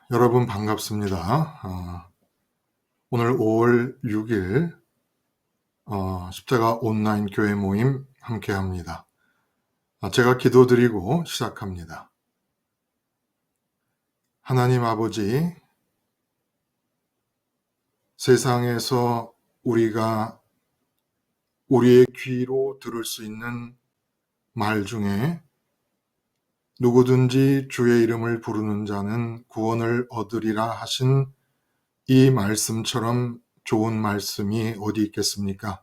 여러분 반갑습니다. 오늘 5월 6일 십자가 온라인 교회 모임 함께합니다. 제가 기도드리고 시작합니다. 하나님 아버지, 세상에서 우리가 우리의 귀로 들을 수 있는 말 중에 누구든지 주의 이름을 부르는 자는 구원을 얻으리라 하신 이 말씀처럼 좋은 말씀이 어디 있겠습니까?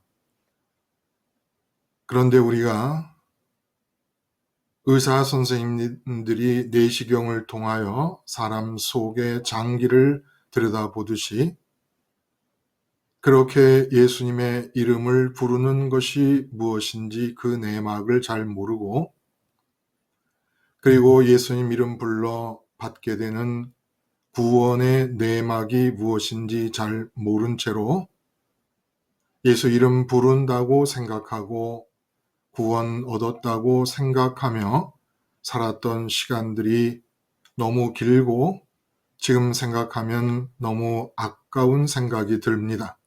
그런데 우리가 의사 선생님들이 내시경을 통하여 사람 속의 장기를 들여다보듯이 그렇게 예수님의 이름을 부르는 것이 무엇인지 그 내막을 잘 모르고, 그리고 예수님 이름 불러 받게 되는 구원의 내막이 무엇인지 잘 모른 채로 예수 이름 부른다고 생각하고 구원 얻었다고 생각하며 살았던 시간들이 너무 길고 지금 생각하면 너무 아까운 생각이 듭니다.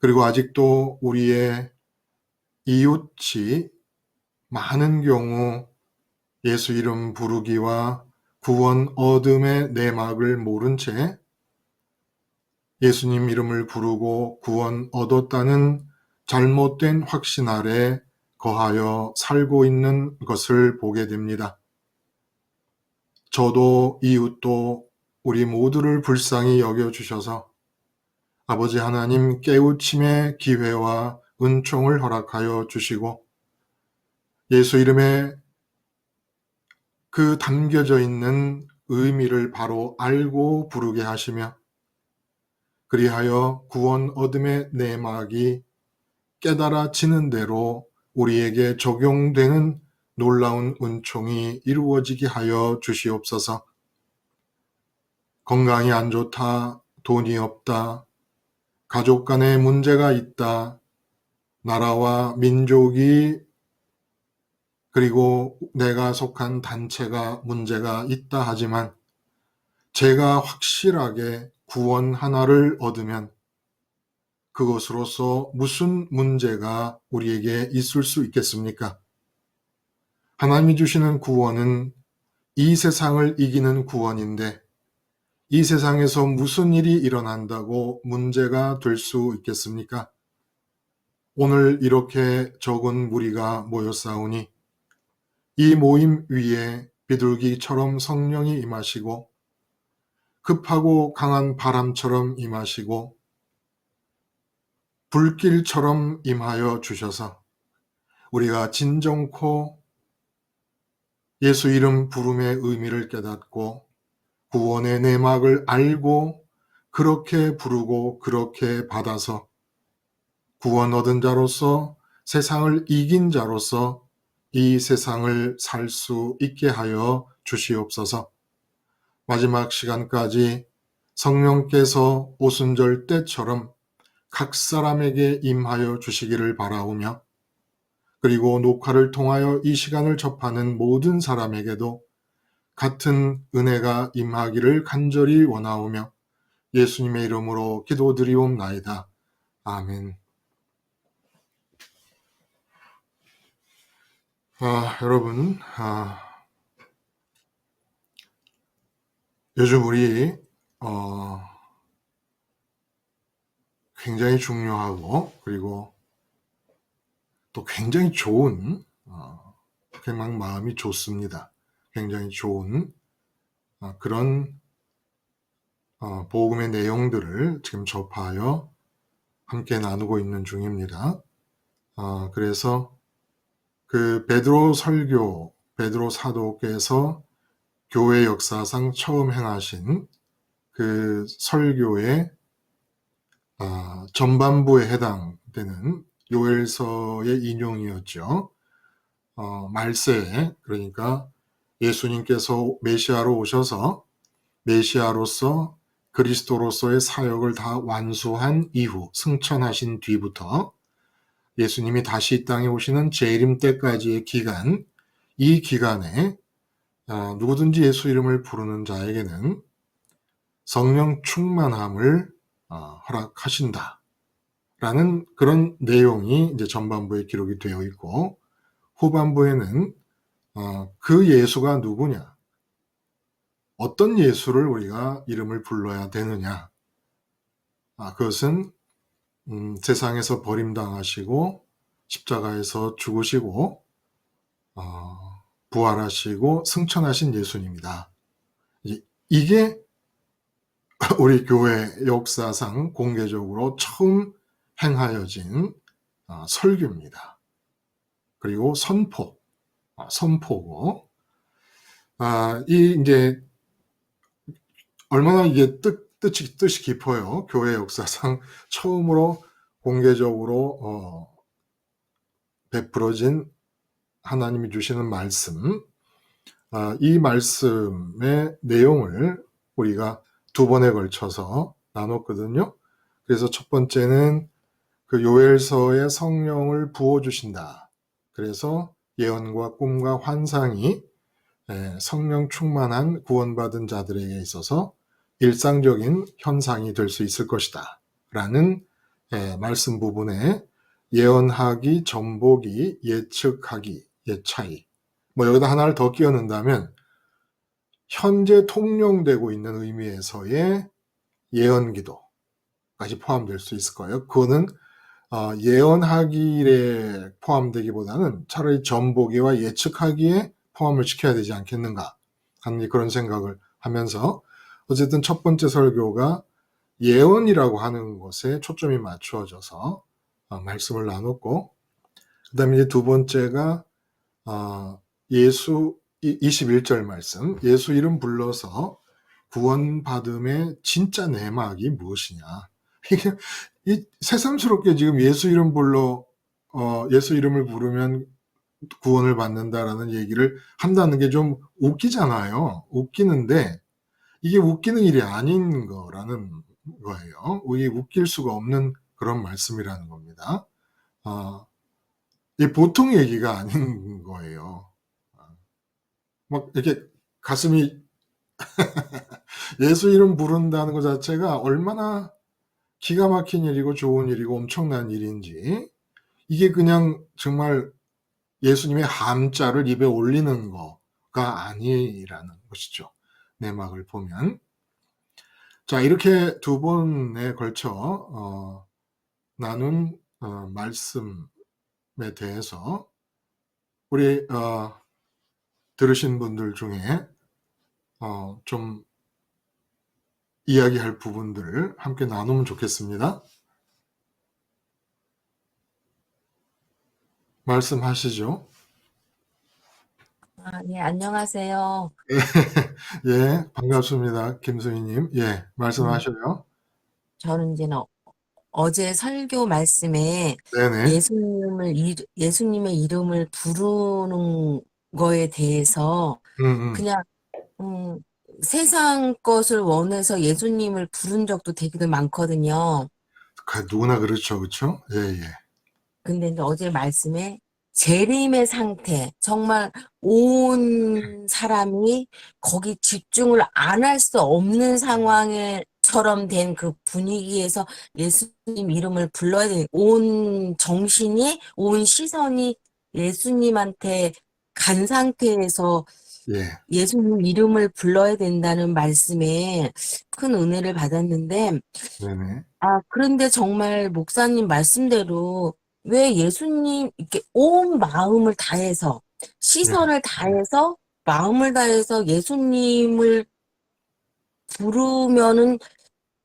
그리고 아직도 우리의 이웃이 많은 경우 예수 이름 부르기와 구원 얻음의 내막을 모른 채 예수님 이름을 부르고 구원 얻었다는 잘못된 확신 아래 거하여 살고 있는 것을 보게 됩니다. 저도 이웃도 우리 모두를 불쌍히 여겨주셔서 아버지 하나님 깨우침의 기회와 은총을 허락하여 주시고 예수 이름에 그 담겨져 있는 의미를 바로 알고 부르게 하시며 그리하여 구원 얻음의 내막이 깨달아지는 대로 우리에게 적용되는 놀라운 은총이 이루어지게 하여 주시옵소서. 건강이 안 좋다, 돈이 없다, 가족 간에 문제가 있다, 나라와 민족이 그리고 내가 속한 단체가 문제가 있다 하지만 제가 확실하게 구원 하나를 얻으면 그것으로서 무슨 문제가 우리에게 있을 수 있겠습니까? 하나님이 주시는 구원은 이 세상을 이기는 구원인데 이 세상에서 무슨 일이 일어난다고 문제가 될 수 있겠습니까? 오늘 이렇게 적은 무리가 모였사오니 이 모임 위에 비둘기처럼 성령이 임하시고 급하고 강한 바람처럼 임하시고 불길처럼 임하여 주셔서 우리가 진정코 예수 이름 부름의 의미를 깨닫고 구원의 내막을 알고 그렇게 부르고 그렇게 받아서 구원 얻은 자로서 세상을 이긴 자로서 이 세상을 살 수 있게 하여 주시옵소서. 마지막 시간까지 성령께서 오순절 때처럼 각 사람에게 임하여 주시기를 바라오며 그리고 녹화를 통하여 이 시간을 접하는 모든 사람에게도 같은 은혜가 임하기를 간절히 원하오며 예수님의 이름으로 기도드리옵나이다. 아멘. 여러분, 요즘 우리 굉장히 중요하고 그리고 또 굉장히 좋은 막 마음이 좋습니다. 굉장히 좋은 그런 복음의 내용들을 지금 접하여 함께 나누고 있는 중입니다. 그래서 그 베드로 설교, 베드로 사도께서 교회 역사상 처음 행하신 그 설교의 전반부에 해당되는 요엘서의 인용이었죠. 말세에, 그러니까 예수님께서 메시아로 오셔서 메시아로서 그리스도로서의 사역을 다 완수한 이후 승천하신 뒤부터 예수님이 다시 이 땅에 오시는 재림 때까지의 기간, 이 기간에 누구든지 예수 이름을 부르는 자에게는 성령 충만함을 허락하신다. 라는 그런 내용이 이제 전반부에 기록이 되어 있고, 후반부에는 그 예수가 누구냐, 어떤 예수를 우리가 이름을 불러야 되느냐, 그것은 세상에서 버림당하시고 십자가에서 죽으시고 부활하시고 승천하신 예수님이다. 이게 우리 교회 역사상 공개적으로 처음 행하여진 설교입니다. 그리고 선포고, 이 이제 얼마나 이게 뜻이 깊어요. 교회 역사상 처음으로 공개적으로 베풀어진 하나님이 주시는 말씀, 이 말씀의 내용을 우리가 두 번에 걸쳐서 나눴거든요. 그래서 첫 번째는 그 요엘서에 성령을 부어주신다. 그래서 예언과 꿈과 환상이 성령 충만한 구원받은 자들에게 있어서 일상적인 현상이 될 수 있을 것이다. 라는 말씀 부분에 예언하기, 전보기, 예측하기, 예차이. 여기다 하나를 더 끼워 넣는다면 현재 통용되고 있는 의미에서의 예언기도까지 포함될 수 있을 거예요. 그거는 예언하기에 포함되기보다는 차라리 전보기와 예측하기에 포함을 시켜야 되지 않겠는가 하는 그런 생각을 하면서, 어쨌든 첫 번째 설교가 예언이라고 하는 것에 초점이 맞추어져서 말씀을 나눴고, 그 다음에 이제 두 번째가 예수 21절 말씀, 예수 이름 불러서 구원받음의 진짜 내막이 무엇이냐. 이게 새삼스럽게 지금 예수 이름 불러 예수 이름을 부르면 구원을 받는다라는 얘기를 한다는 게 좀 웃기잖아요. 웃기는데 이게 웃기는 일이 아닌 거라는 거예요. 이게 웃길 수가 없는 그런 말씀이라는 겁니다. 이 보통 얘기가 아닌 거예요. 막 이렇게 가슴이 예수 이름 부른다는 것 자체가 얼마나 기가 막힌 일이고 좋은 일이고 엄청난 일인지, 이게 그냥 정말 예수님의 함자를 입에 올리는 거가 아니라는 것이죠. 내막을 보면. 자, 이렇게 두 번에 걸쳐 나눈 말씀에 대해서 우리 들으신 분들 중에 좀 이야기할 부분들을 함께 나누면 좋겠습니다. 말씀하시죠. 네, 안녕하세요. 예, 반갑습니다. 김수희님. 예, 말씀하셔요. 저는 이제 어제 설교 말씀에 네네. 예수님의 이름을 부르는 거에 대해서 음. 그냥, 음, 세상 것을 원해서 예수님을 부른 적도 되게 많거든요. 누구나 그렇죠. 그렇죠? 예, 예. 근데 이제 어제 말씀에 재림의 상태, 정말 온 사람이 거기 집중을 안 할 수 없는 상황처럼 된 그 분위기에서 예수님 이름을 불러야 돼. 온 정신이, 온 시선이 예수님한테 간 상태에서 예. 예수님 이름을 불러야 된다는 말씀에 큰 은혜를 받았는데, 네네. 그런데 정말 목사님 말씀대로 왜 예수님 이렇게 온 마음을 다해서, 예. 시선을 다해서, 마음을 다해서 예수님을 부르면은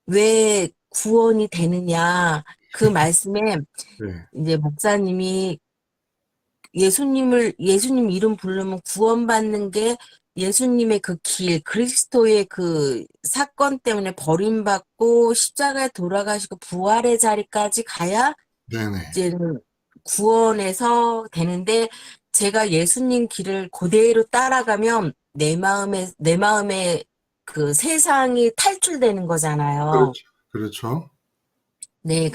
왜 구원이 되느냐. 그 말씀에 예. 이제 목사님이 예수님 이름 부르면 구원받는 게 예수님의 그 길, 그리스도의 그 사건 때문에 버림받고 십자가에 돌아가시고 부활의 자리까지 가야 네네. 이제는 구원에서 되는데, 제가 예수님 길을 그대로 따라가면 내 마음에 그 세상이 탈출되는 거잖아요. 그렇죠. 그렇죠. 네,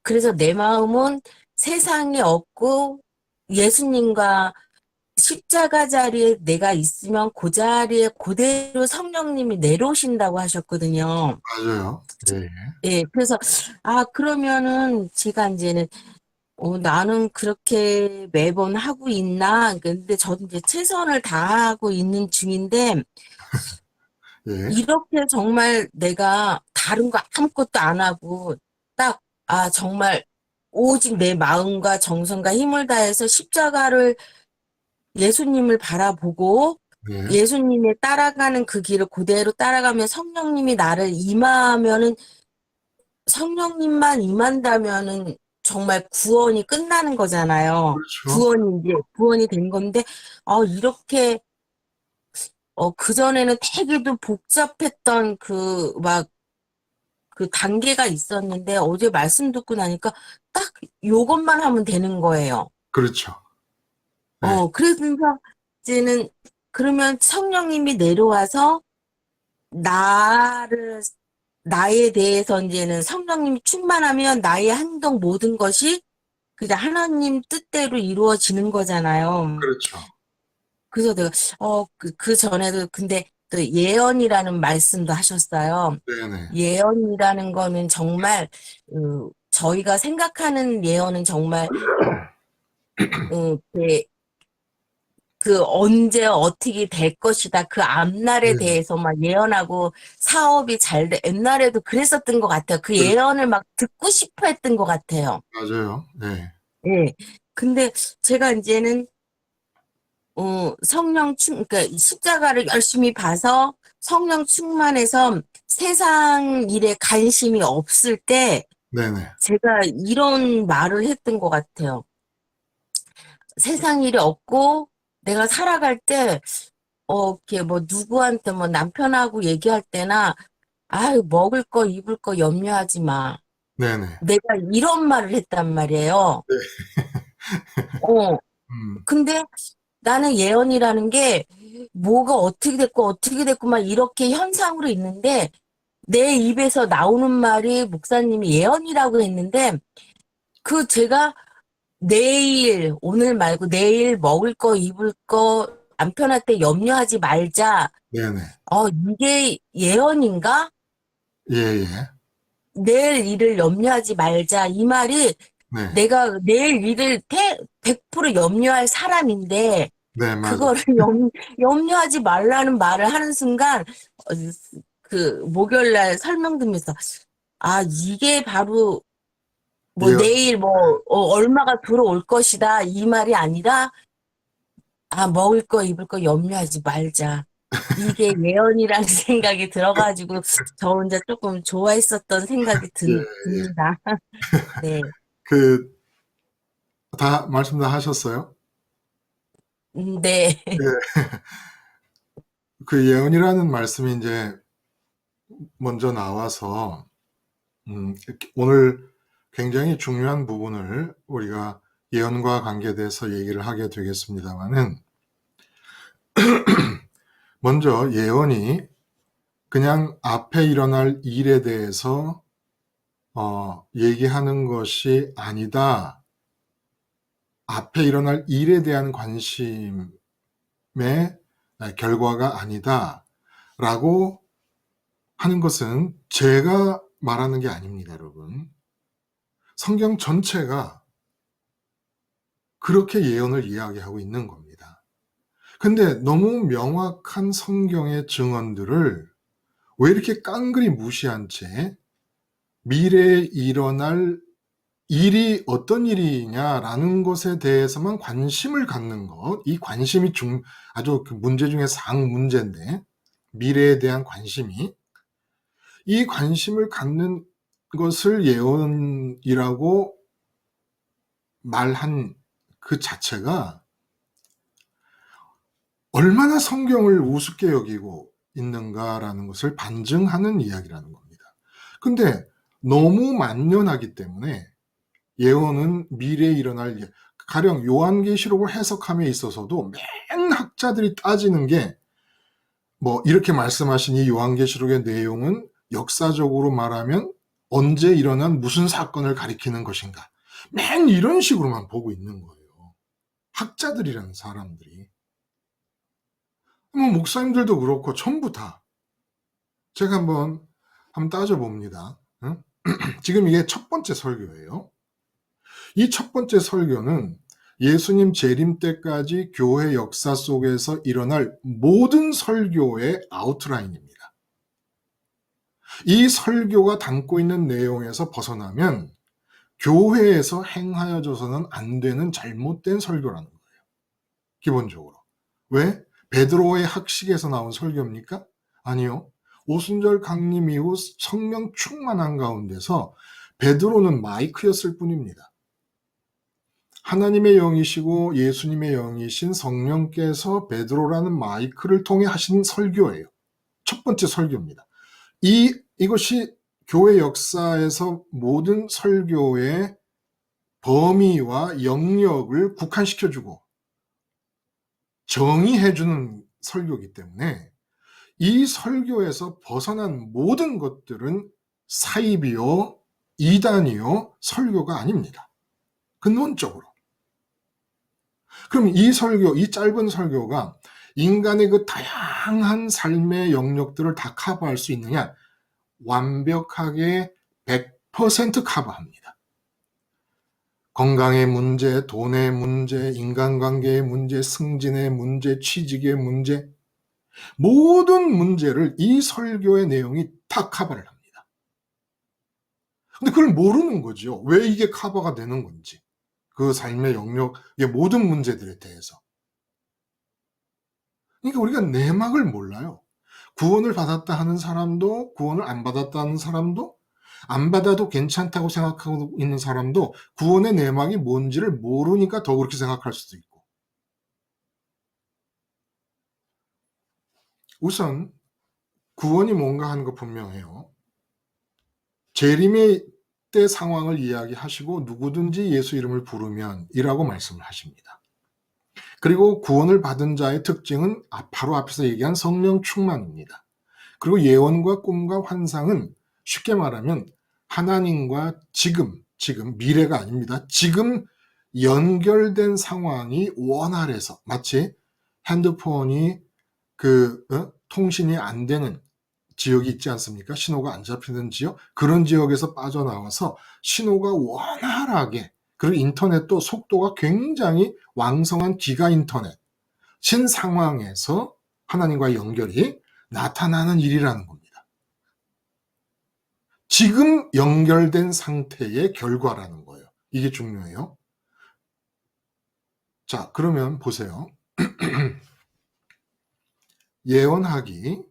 그래서 내 마음은 세상에 없고 예수님과 십자가 자리에 내가 있으면 그 자리에 그대로 성령님이 내려오신다고 하셨거든요. 맞아요. 예, 예, 그래서, 그러면은 제가 이제는, 나는 그렇게 매번 하고 있나? 근데 저도 이제 최선을 다하고 있는 중인데, 예, 이렇게 정말 내가 다른 거 아무것도 안 하고, 딱, 정말 오직 내 마음과 정성과 힘을 다해서 십자가를 예수님을 바라보고 예, 예수님의 따라가는 그 길을 그대로 따라가면 성령님이 나를 임하면은 성령님만 임한다면은 정말 구원이 끝나는 거잖아요. 그렇죠. 구원이 된 건데, 이렇게, 그전에는 되게도 복잡했던 그 단계가 있었는데 어제 말씀 듣고 나니까 딱 요것만 하면 되는 거예요. 그렇죠. 예, 그래서 이제는 그러면 성령님이 내려와서 나를, 나에 대해서 이제는 성령님이 충만하면 나의 행동 모든 것이 그냥 하나님 뜻대로 이루어지는 거잖아요. 그렇죠. 그래서 내가, 그 전에도 근데 또 예언이라는 말씀도 하셨어요. 네네. 예언이라는 거는 정말, 저희가 생각하는 예언은 정말, 언제 어떻게 될 것이다. 그 앞날에 네, 대해서 막 예언하고 사업이 옛날에도 그랬었던 것 같아요. 그 그렇죠. 예언을 막 듣고 싶어 했던 것 같아요. 맞아요. 네, 예. 근데 제가 이제는, 그러니까 십자가를 열심히 봐서 성령 충만해서 세상 일에 관심이 없을 때 네네. 제가 이런 말을 했던 것 같아요. 세상 일이 없고 내가 살아갈 때 이렇게 뭐 누구한테 뭐 남편하고 얘기할 때나, 먹을 거, 입을 거 염려하지 마. 네네. 내가 이런 말을 했단 말이에요. 네. 어, 음, 근데 나는 예언이라는 게 뭐가 어떻게 됐고 막 이렇게 현상으로 있는데 내 입에서 나오는 말이 목사님이 예언이라고 했는데 제가 오늘 말고 내일 먹을 거, 입을 거, 남편한테 염려하지 말자. 네네. 이게 예언인가? 예, 예. 내일 일을 염려하지 말자. 이 말이 네. 내가 내일 일을 100% 염려할 사람인데, 네, 맞아요. 그거를 염려하지 말라는 말을 하는 순간, 목요일 날 설명 듣면서, 이게 바로, 뭐, 예, 내일 얼마가 들어올 것이다. 이 말이 아니라, 먹을 거, 입을 거 염려하지 말자. 이게 예언이라는 생각이 들어가지고, 저 혼자 조금 좋아했었던 생각이 예, 예. 듭니다. 네. 그, 말씀 다 하셨어요? 네. 예. 그 예언이라는 말씀이 이제 먼저 나와서, 오늘 굉장히 중요한 부분을 우리가 예언과 관계돼서 얘기를 하게 되겠습니다만은, 먼저 예언이 그냥 앞에 일어날 일에 대해서 얘기하는 것이 아니다. 앞에 일어날 일에 대한 관심의 결과가 아니다. 라고 하는 것은 제가 말하는 게 아닙니다, 여러분. 성경 전체가 그렇게 예언을 이야기하고 있는 겁니다. 근데 너무 명확한 성경의 증언들을 왜 이렇게 깡그리 무시한 채 미래에 일어날 일이 어떤 일이냐라는 것에 대해서만 관심을 갖는 것, 이 관심이 아주 그 문제 중에 상 문제인데, 미래에 대한 관심이, 이 관심을 갖는 것을 예언이라고 말한 그 자체가 얼마나 성경을 우습게 여기고 있는가라는 것을 반증하는 이야기라는 겁니다. 근데 너무 만연하기 때문에 예언은 미래에 일어날 가령 요한계시록을 해석함에 있어서도 맨 학자들이 따지는 게 뭐 이렇게 말씀하신 이 요한계시록의 내용은 역사적으로 말하면 언제 일어난 무슨 사건을 가리키는 것인가. 맨 이런 식으로만 보고 있는 거예요. 학자들이라는 사람들이. 뭐 목사님들도 그렇고 전부 다. 제가 한번 따져봅니다. 응? 지금 이게 첫 번째 설교예요. 이 첫 번째 설교는 예수님 재림 때까지 교회 역사 속에서 일어날 모든 설교의 아웃라인입니다. 이 설교가 담고 있는 내용에서 벗어나면 교회에서 행하여져서는 안 되는 잘못된 설교라는 거예요. 기본적으로. 왜? 베드로의 학식에서 나온 설교입니까? 아니요. 오순절 강림 이후 성령 충만한 가운데서 베드로는 마이크였을 뿐입니다. 하나님의 영이시고 예수님의 영이신 성령께서 베드로라는 마이크를 통해 하신 설교예요. 첫 번째 설교입니다. 이것이 교회 역사에서 모든 설교의 범위와 영역을 국한시켜주고 정의해주는 설교이기 때문에 이 설교에서 벗어난 모든 것들은 사입이요, 이단이요, 설교가 아닙니다. 근본적으로. 그럼 이 설교, 이 짧은 설교가 인간의 그 다양한 삶의 영역들을 다 커버할 수 있느냐? 완벽하게 100% 커버합니다. 건강의 문제, 돈의 문제, 인간관계의 문제, 승진의 문제, 취직의 문제, 모든 문제를 이 설교의 내용이 다 커버를 합니다. 근데 그걸 모르는 거죠. 왜 이게 커버가 되는 건지. 그 삶의 영역의 모든 문제들에 대해서. 그러니까 우리가 내막을 몰라요. 구원을 받았다 하는 사람도, 구원을 안 받았다 하는 사람도, 안 받아도 괜찮다고 생각하고 있는 사람도 구원의 내막이 뭔지를 모르니까 더 그렇게 생각할 수도 있고. 우선 구원이 뭔가 하는 거 분명해요. 재림의 때 상황을 이야기하시고 누구든지 예수 이름을 부르면 이라고 말씀을 하십니다. 그리고 구원을 받은 자의 특징은 바로 앞에서 얘기한 성령 충만입니다. 그리고 예언과 꿈과 환상은 쉽게 말하면 하나님과 지금 미래가 아닙니다. 지금 연결된 상황이 원활해서 마치 핸드폰이 통신이 안 되는 지역이 있지 않습니까? 신호가 안 잡히는 지역, 그런 지역에서 빠져나와서 신호가 원활하게, 그리고 인터넷도 속도가 굉장히 왕성한 기가 인터넷 신 상황에서 하나님과의 연결이 나타나는 일이라는 겁니다. 지금 연결된 상태의 결과라는 거예요. 이게 중요해요. 자, 그러면 보세요. 예언하기,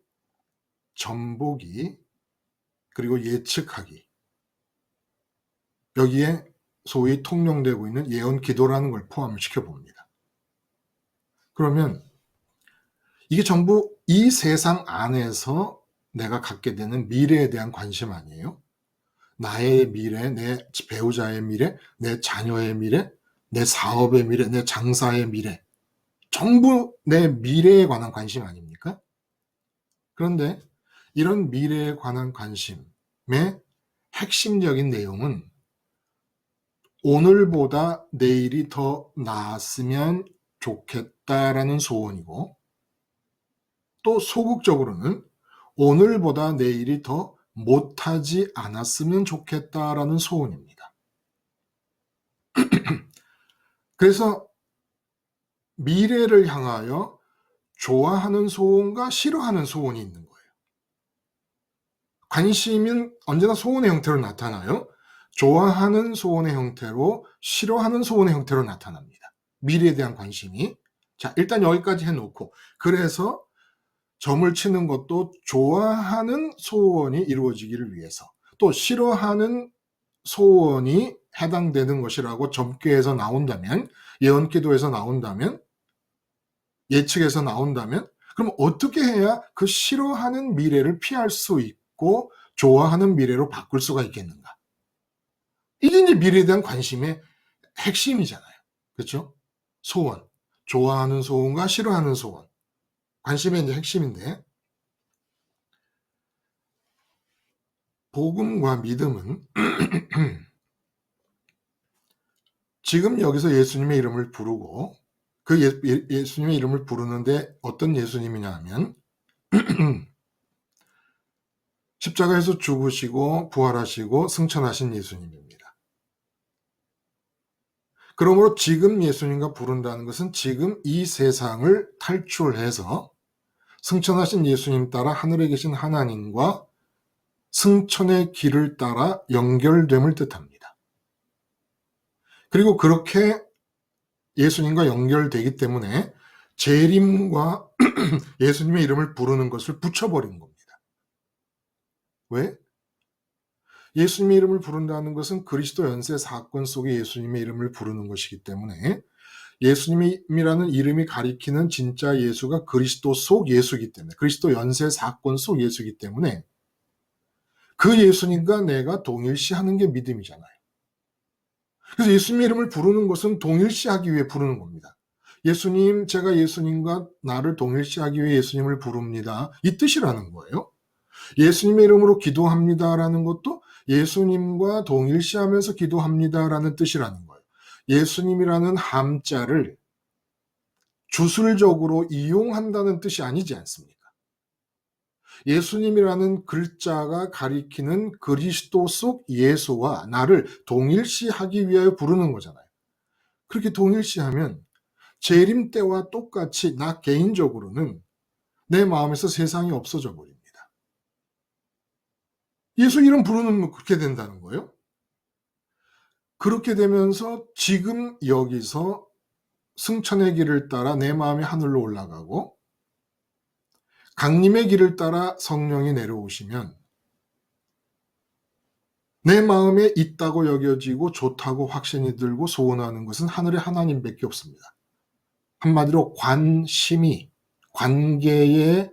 전보기, 그리고 예측하기. 여기에 소위 통용되고 있는 예언 기도라는 걸 포함을 시켜봅니다. 그러면 이게 전부 이 세상 안에서 내가 갖게 되는 미래에 대한 관심 아니에요? 나의 미래, 내 배우자의 미래, 내 자녀의 미래, 내 사업의 미래, 내 장사의 미래. 전부 내 미래에 관한 관심 아닙니까? 그런데 이런 미래에 관한 관심의 핵심적인 내용은 오늘보다 내일이 더 나았으면 좋겠다라는 소원이고, 또 소극적으로는 오늘보다 내일이 더 못하지 않았으면 좋겠다라는 소원입니다. 그래서 미래를 향하여 좋아하는 소원과 싫어하는 소원이 있는 거예요. 관심은 언제나 소원의 형태로 나타나요. 좋아하는 소원의 형태로, 싫어하는 소원의 형태로 나타납니다. 미래에 대한 관심이. 자, 일단 여기까지 해놓고, 그래서 점을 치는 것도 좋아하는 소원이 이루어지기를 위해서, 또 싫어하는 소원이 해당되는 것이라고 점괘에서 나온다면, 예언기도에서 나온다면, 예측에서 나온다면, 그럼 어떻게 해야 그 싫어하는 미래를 피할 수 있고 좋아하는 미래로 바꿀 수가 있겠는가? 이게 이제 미래에 대한 관심의 핵심이잖아요. 그렇죠? 소원. 좋아하는 소원과 싫어하는 소원. 관심의 이제 핵심인데, 복음과 믿음은 지금 여기서 예수님의 이름을 부르고 그 예수님의 이름을 부르는데 어떤 예수님이냐 하면 십자가에서 죽으시고 부활하시고 승천하신 예수님입니다. 그러므로 지금 예수님과 부른다는 것은 지금 이 세상을 탈출해서 승천하신 예수님 따라 하늘에 계신 하나님과 승천의 길을 따라 연결됨을 뜻합니다. 그리고 그렇게 예수님과 연결되기 때문에 재림과 예수님의 이름을 부르는 것을 붙여버린 겁니다. 왜? 예수님의 이름을 부른다는 것은 그리스도 연세 사건 속에 예수님의 이름을 부르는 것이기 때문에 예수님이라는 이름이 가리키는 진짜 예수가 그리스도 속 예수이기 때문에, 그리스도 연세 사건 속 예수이기 때문에 그 예수님과 내가 동일시하는 게 믿음이잖아요. 그래서 예수님의 이름을 부르는 것은 동일시하기 위해 부르는 겁니다. 예수님, 제가 예수님과 나를 동일시하기 위해 예수님을 부릅니다. 이 뜻이라는 거예요. 예수님의 이름으로 기도합니다라는 것도 예수님과 동일시하면서 기도합니다라는 뜻이라는 거예요. 예수님이라는 함자를 주술적으로 이용한다는 뜻이 아니지 않습니까? 예수님이라는 글자가 가리키는 그리스도 속 예수와 나를 동일시하기 위하여 부르는 거잖아요. 그렇게 동일시하면 재림 때와 똑같이 나 개인적으로는 내 마음에서 세상이 없어져 버립니다. 예수 이름 부르면 그렇게 된다는 거예요. 그렇게 되면서 지금 여기서 승천의 길을 따라 내 마음이 하늘로 올라가고 강림의 길을 따라 성령이 내려오시면 내 마음에 있다고 여겨지고 좋다고 확신이 들고 소원하는 것은 하늘의 하나님밖에 없습니다. 한마디로 관심이, 관계에서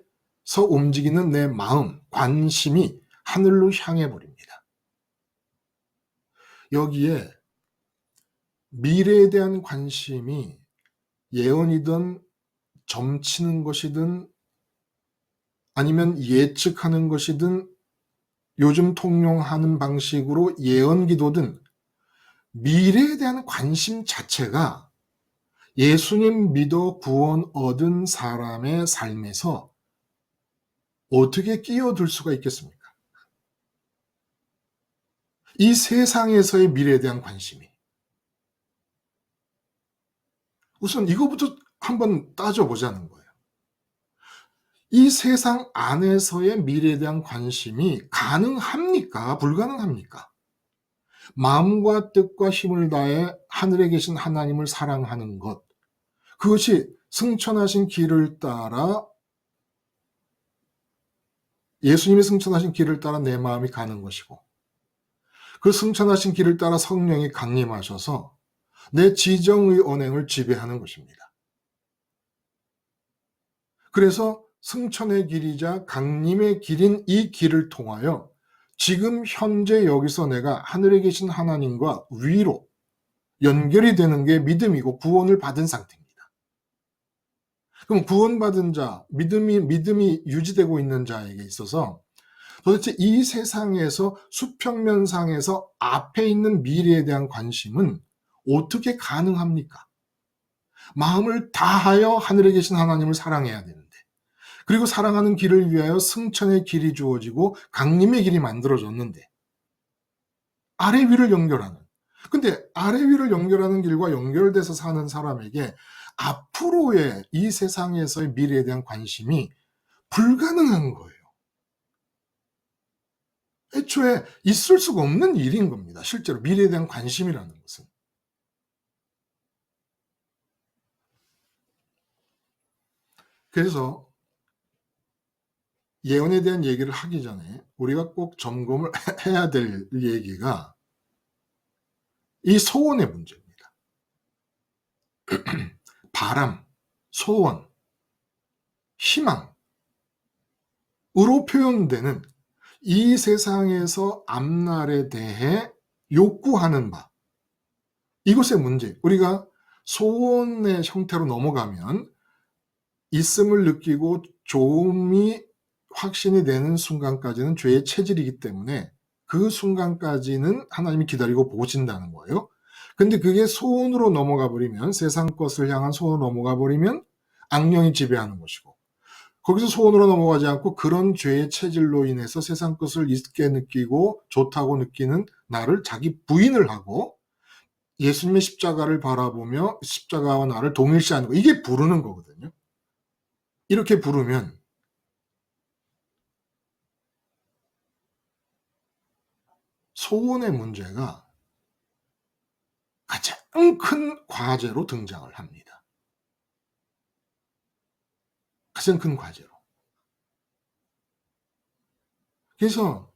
움직이는 내 마음, 관심이 하늘로 향해 버립니다. 여기에 미래에 대한 관심이 예언이든 점치는 것이든 아니면 예측하는 것이든 요즘 통용하는 방식으로 예언 기도든 미래에 대한 관심 자체가 예수님 믿어 구원 얻은 사람의 삶에서 어떻게 끼어들 수가 있겠습니까? 이 세상에서의 미래에 대한 관심이. 우선 이거부터 한번 따져보자는 거예요. 이 세상 안에서의 미래에 대한 관심이 가능합니까? 불가능합니까? 마음과 뜻과 힘을 다해 하늘에 계신 하나님을 사랑하는 것, 그것이 승천하신 길을 따라 예수님이 승천하신 길을 따라 내 마음이 가는 것이고 그 승천하신 길을 따라 성령이 강림하셔서 내 지정의 언행을 지배하는 것입니다. 그래서 승천의 길이자 강림의 길인 이 길을 통하여 지금 현재 여기서 내가 하늘에 계신 하나님과 위로 연결이 되는 게 믿음이고 구원을 받은 상태입니다. 그럼 구원받은 자, 믿음이 유지되고 있는 자에게 있어서 도대체 이 세상에서 수평면상에서 앞에 있는 미래에 대한 관심은 어떻게 가능합니까? 마음을 다하여 하늘에 계신 하나님을 사랑해야 되는데, 그리고 사랑하는 길을 위하여 승천의 길이 주어지고 강림의 길이 만들어졌는데 아래 위를 연결하는, 근데 아래 위를 연결하는 길과 연결돼서 사는 사람에게 앞으로의 이 세상에서의 미래에 대한 관심이 불가능한 거예요. 애초에 있을 수가 없는 일인 겁니다. 실제로 미래에 대한 관심이라는 것은. 그래서 예언에 대한 얘기를 하기 전에 우리가 꼭 점검을 해야 될 얘기가 이 소원의 문제입니다. 바람, 소원, 희망으로 표현되는 이 세상에서 앞날에 대해 욕구하는 바, 이것의 문제. 우리가 소원의 형태로 넘어가면 있음을 느끼고 좋음이 확신이 되는 순간까지는 죄의 체질이기 때문에 그 순간까지는 하나님이 기다리고 보신다는 거예요. 근데 그게 소원으로 넘어가 버리면, 세상 것을 향한 소원으로 넘어가 버리면 악령이 지배하는 것이고, 거기서 소원으로 넘어가지 않고 그런 죄의 체질로 인해서 세상 것을 있게 느끼고 좋다고 느끼는 나를 자기 부인을 하고 예수님의 십자가를 바라보며 십자가와 나를 동일시하는 거, 이게 부르는 거거든요. 이렇게 부르면 소원의 문제가 가장 큰 과제로 등장을 합니다. 가장 큰 과제로. 그래서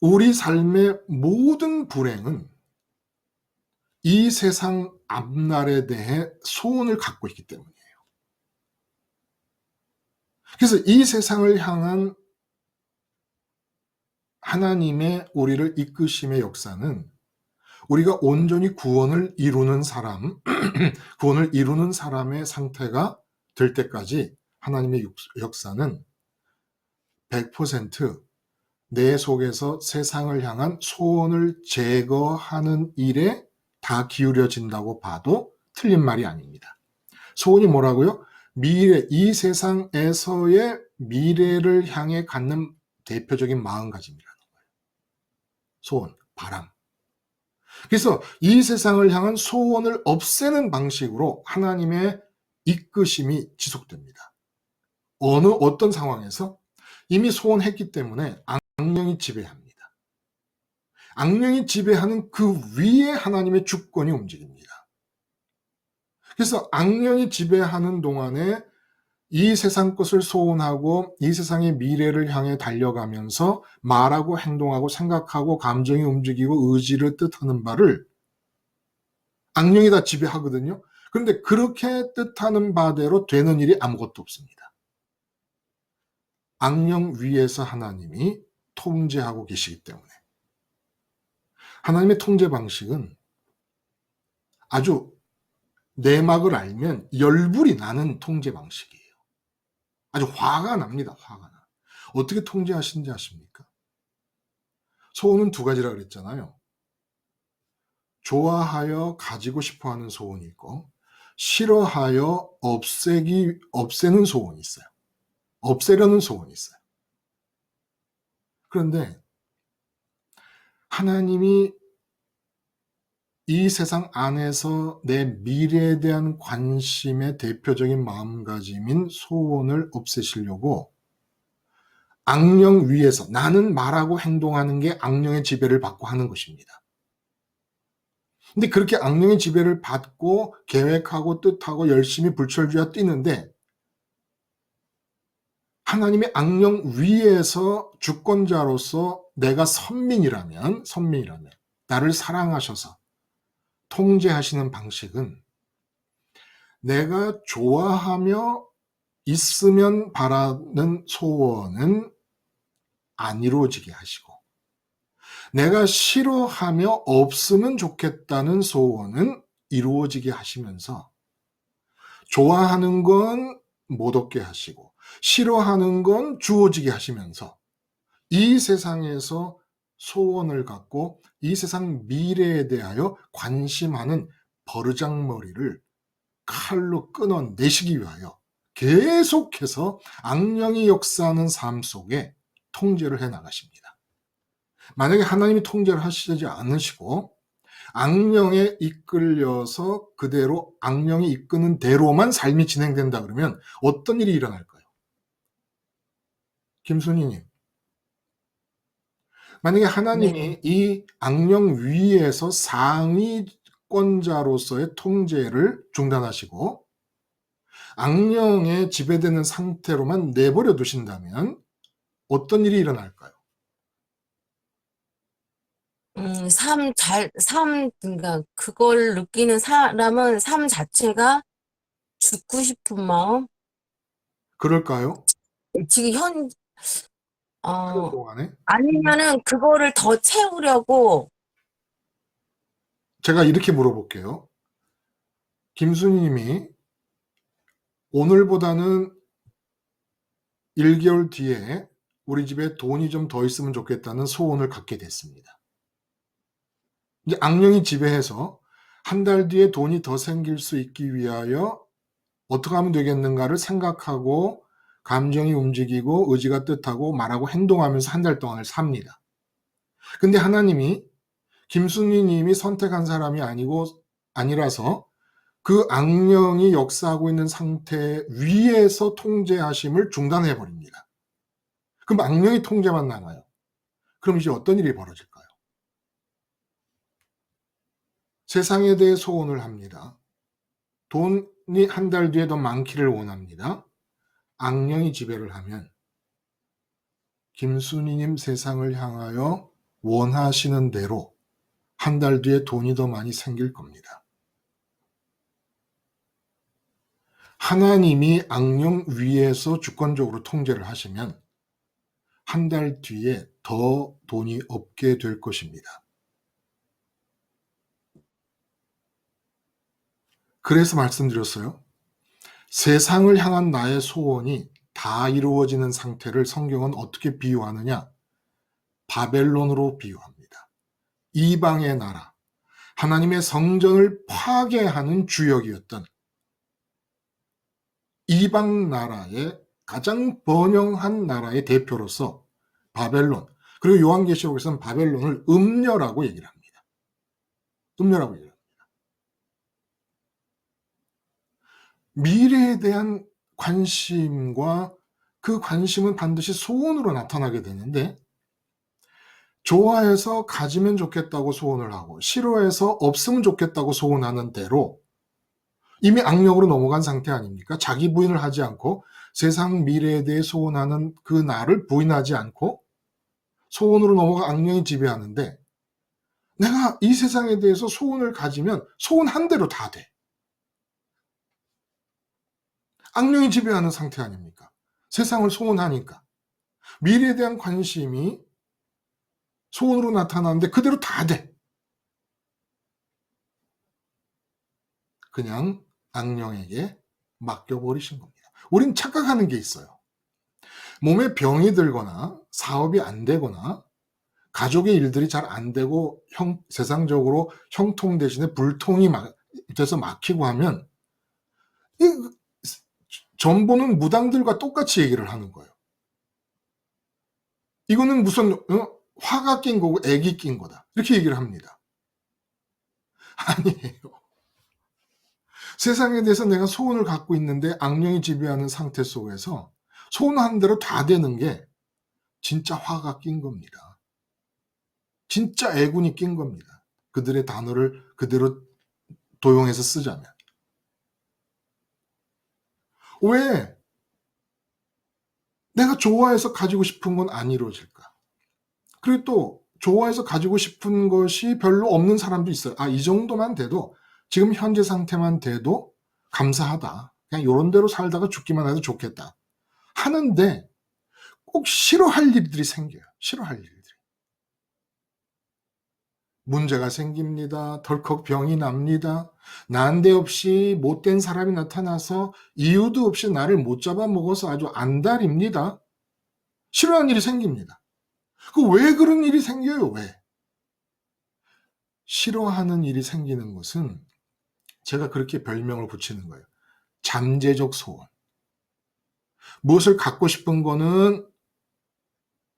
우리 삶의 모든 불행은 이 세상 앞날에 대해 소원을 갖고 있기 때문이에요. 그래서 이 세상을 향한 하나님의 우리를 이끄심의 역사는 우리가 온전히 구원을 이루는 사람, 구원을 이루는 사람의 상태가 될 때까지 하나님의 역사는 100% 내 속에서 세상을 향한 소원을 제거하는 일에 다 기울여진다고 봐도 틀린 말이 아닙니다. 소원이 뭐라고요? 미래, 이 세상에서의 미래를 향해 갖는 대표적인 마음가짐이라는 거예요. 소원, 바람. 그래서 이 세상을 향한 소원을 없애는 방식으로 하나님의 이끄심이 지속됩니다. 어떤 상황에서 이미 소원했기 때문에 악령이 지배합니다. 악령이 지배하는 그 위에 하나님의 주권이 움직입니다. 그래서 악령이 지배하는 동안에 이 세상 것을 소원하고 이 세상의 미래를 향해 달려가면서 말하고 행동하고 생각하고 감정이 움직이고 의지를 뜻하는 바를 악령이 다 지배하거든요. 그런데 그렇게 뜻하는 바대로 되는 일이 아무것도 없습니다. 악령 위에서 하나님이 통제하고 계시기 때문에. 하나님의 통제 방식은 아주 내막을 알면 열불이 나는 통제 방식이에요. 아주 화가 납니다. 화가 나. 어떻게 통제하시는지 아십니까? 소원은 두 가지라 그랬잖아요. 좋아하여 가지고 싶어하는 소원이 있고 싫어하여 없애는 소원이 있어요. 없애려는 소원이 있어요. 그런데 하나님이 이 세상 안에서 내 미래에 대한 관심의 대표적인 마음가짐인 소원을 없애시려고 악령 위에서 나는 말하고 행동하는 게 악령의 지배를 받고 하는 것입니다. 근데 그렇게 악령의 지배를 받고 계획하고 뜻하고 열심히 불철주야 뛰는데 하나님의 악령 위에서 주권자로서 내가 선민이라면 나를 사랑하셔서 통제하시는 방식은 내가 좋아하며 있으면 바라는 소원은 안 이루어지게 하시고 내가 싫어하며 없으면 좋겠다는 소원은 이루어지게 하시면서 좋아하는 건 못 얻게 하시고 싫어하는 건 주어지게 하시면서 이 세상에서 소원을 갖고 이 세상 미래에 대하여 관심하는 버르장머리를 칼로 끊어내시기 위하여 계속해서 악령이 역사하는 삶 속에 통제를 해 나가십니다. 만약에 하나님이 통제를 하시지 않으시고 악령에 이끌려서 그대로 악령이 이끄는 대로만 삶이 진행된다 그러면 어떤 일이 일어날까요? 김순희님, 만약에 하나님이 네. 이 악령 위에서 상위권자로서의 통제를 중단하시고 악령에 지배되는 상태로만 내버려 두신다면 어떤 일이 일어날까요? 그러니까 그걸 느끼는 사람은 삶 자체가 죽고 싶은 마음? 그럴까요? 지금 하는 어, 동안에 아니면은 그거를 더 채우려고, 제가 이렇게 물어볼게요. 김순희님이 오늘보다는 1개월 뒤에 우리 집에 돈이 좀 더 있으면 좋겠다는 소원을 갖게 됐습니다. 이제 악령이 지배해서 한 달 뒤에 돈이 더 생길 수 있기 위하여 어떻게 하면 되겠는가를 생각하고 감정이 움직이고 의지가 뜻하고 말하고 행동하면서 한 달 동안을 삽니다. 근데 하나님이 김순희 님이 선택한 사람이 아니라서 그 악령이 역사하고 있는 상태 위에서 통제하심을 중단해 버립니다. 그럼 악령이 통제만 남아요. 그럼 이제 어떤 일이 벌어질까요? 세상에 대해 소원을 합니다. 돈이 한 달 뒤에 더 많기를 원합니다. 악령이 지배를 하면 김순희님 세상을 향하여 원하시는 대로 한 달 뒤에 돈이 더 많이 생길 겁니다. 하나님이 악령 위에서 주권적으로 통제를 하시면 한 달 뒤에 더 돈이 없게 될 것입니다. 그래서 말씀드렸어요. 세상을 향한 나의 소원이 다 이루어지는 상태를 성경은 어떻게 비유하느냐? 바벨론으로 비유합니다. 이방의 나라, 하나님의 성전을 파괴하는 주역이었던 이방 나라의 가장 번영한 나라의 대표로서 바벨론, 그리고 요한계시록에서는 바벨론을 음녀라고 얘기를 합니다. 음녀라고 얘기를 합니다. 미래에 대한 관심과 그 관심은 반드시 소원으로 나타나게 되는데, 좋아해서 가지면 좋겠다고 소원을 하고 싫어해서 없으면 좋겠다고 소원하는 대로 이미 악령으로 넘어간 상태 아닙니까? 자기 부인을 하지 않고 세상 미래에 대해 소원하는 그 나를 부인하지 않고 소원으로 넘어가 악령이 지배하는데, 내가 이 세상에 대해서 소원을 가지면 소원한 대로 다 돼. 악령이 지배하는 상태 아닙니까? 세상을 소원하니까. 미래에 대한 관심이 소원으로 나타나는데 그대로 다 돼. 그냥 악령에게 맡겨버리신 겁니다. 우린 착각하는 게 있어요. 몸에 병이 들거나 사업이 안 되거나 가족의 일들이 잘 안 되고 세상적으로 형통 대신에 불통이 돼서 막히고 하면 이 전보는 무당들과 똑같이 얘기를 하는 거예요. 이거는 무슨 화가 낀 거고 액이 낀 거다. 이렇게 얘기를 합니다. 아니에요. 세상에 대해서 내가 소원을 갖고 있는데 악령이 지배하는 상태 속에서 소원한 대로 다 되는 게 진짜 화가 낀 겁니다. 진짜 애군이 낀 겁니다. 그들의 단어를 그대로 도용해서 쓰자면. 왜 내가 좋아해서 가지고 싶은 건 안 이루어질까? 그리고 또 좋아해서 가지고 싶은 것이 별로 없는 사람도 있어요. 아, 이 정도만 돼도, 지금 현재 상태만 돼도 감사하다. 그냥 요런 대로 살다가 죽기만 해도 좋겠다. 하는데 꼭 싫어할 일들이 생겨요. 싫어할 일들이. 문제가 생깁니다. 덜컥 병이 납니다. 난데없이 못된 사람이 나타나서 이유도 없이 나를 못 잡아먹어서 아주 안달입니다. 싫어하는 일이 생깁니다. 왜 그런 일이 생겨요? 왜? 싫어하는 일이 생기는 것은 제가 그렇게 별명을 붙이는 거예요. 잠재적 소원. 무엇을 갖고 싶은 거는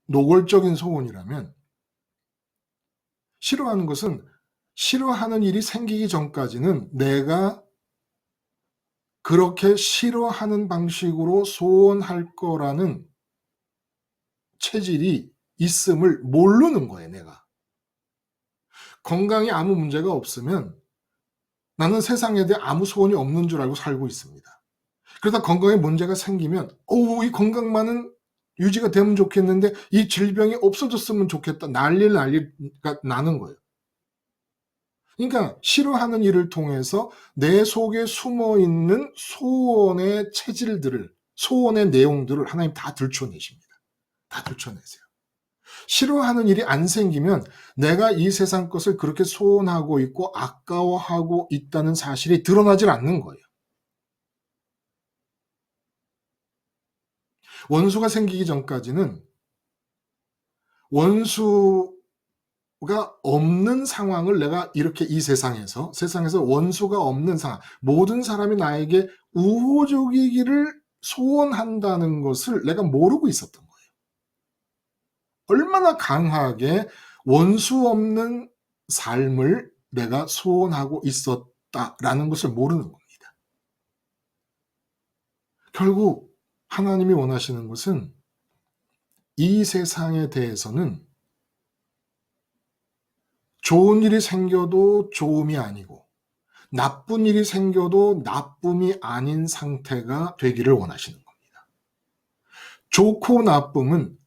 노골적인 소원이라면, 싫어하는 것은 싫어하는 일이 생기기 전까지는 내가 그렇게 싫어하는 방식으로 소원할 거라는 체질이 있음을 모르는 거예요, 내가. 건강에 아무 문제가 없으면 나는 세상에 대해 아무 소원이 없는 줄 알고 살고 있습니다. 그러다 건강에 문제가 생기면 이 건강만은 유지가 되면 좋겠는데 이 질병이 없어졌으면 좋겠다. 난리가 나는 거예요. 그러니까 싫어하는 일을 통해서 내 속에 숨어있는 소원의 체질들을, 소원의 내용들을 하나님 다 들춰내십니다. 다 들춰내세요. 싫어하는 일이 안 생기면 내가 이 세상 것을 그렇게 소원하고 있고 아까워하고 있다는 사실이 드러나질 않는 거예요. 원수가 생기기 전까지는 원수와 없는 상황을 내가 이렇게 이 세상에서 원수가 없는 상황, 모든 사람이 나에게 우호적이기를 소원한다는 것을 내가 모르고 있었던 거예요. 얼마나 강하게 원수 없는 삶을 내가 소원하고 있었다라는 것을 모르는 겁니다. 결국 하나님이 원하시는 것은 이 세상에 대해서는 좋은 일이 생겨도 좋음이 아니고 나쁜 일이 생겨도 나쁨이 아닌 상태가 되기를 원하시는 겁니다. 좋고 나쁨은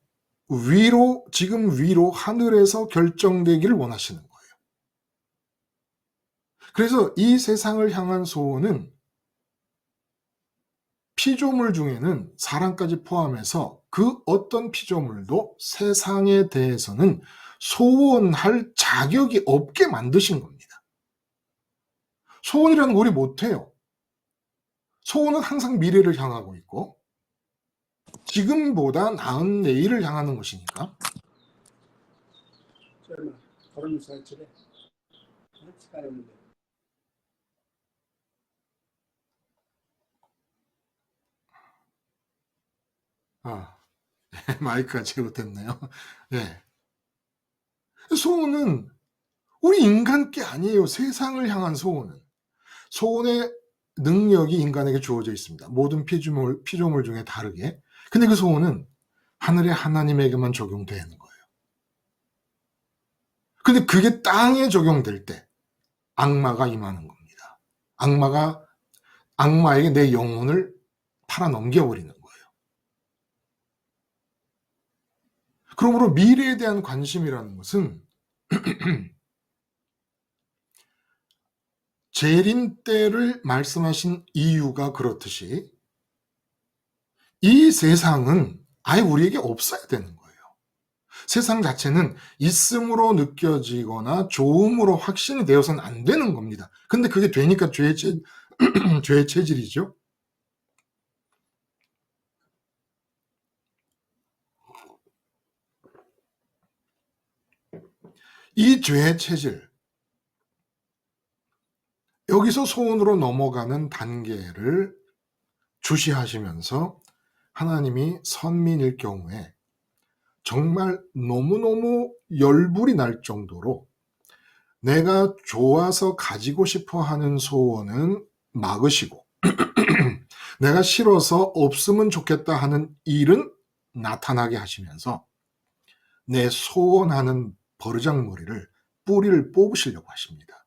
지금 위로 하늘에서 결정되기를 원하시는 거예요. 그래서 이 세상을 향한 소원은 피조물 중에는 사람까지 포함해서 그 어떤 피조물도 세상에 대해서는 소원할 자격이 없게 만드신 겁니다. 소원이라는 거 우리 못해요. 소원은 항상 미래를 향하고 있고 지금보다 나은 내일을 향하는 것이니까. 마이크가 잘못됐네요. 네. 소원은 우리 인간 게 아니에요. 세상을 향한 소원은. 소원의 능력이 인간에게 주어져 있습니다. 모든 피조물 중에 다르게. 근데 그 소원은 하늘의 하나님에게만 적용되는 거예요. 근데 그게 땅에 적용될 때 악마가 임하는 겁니다. 악마에게 내 영혼을 팔아 넘겨버리는 거예요. 그러므로 미래에 대한 관심이라는 것은 재림 때를 말씀하신 이유가 그렇듯이 이 세상은 아예 우리에게 없어야 되는 거예요. 세상 자체는 있음으로 느껴지거나 좋음으로 확신이 되어서는 안 되는 겁니다. 근데 그게 되니까 죄의 체질이죠. 이 죄의 체질, 여기서 소원으로 넘어가는 단계를 주시하시면서 하나님이 선민일 경우에 정말 너무너무 열불이 날 정도로 내가 좋아서 가지고 싶어 하는 소원은 막으시고 내가 싫어서 없으면 좋겠다 하는 일은 나타나게 하시면서 내 소원하는 버르장머리를 뿌리를 뽑으시려고 하십니다.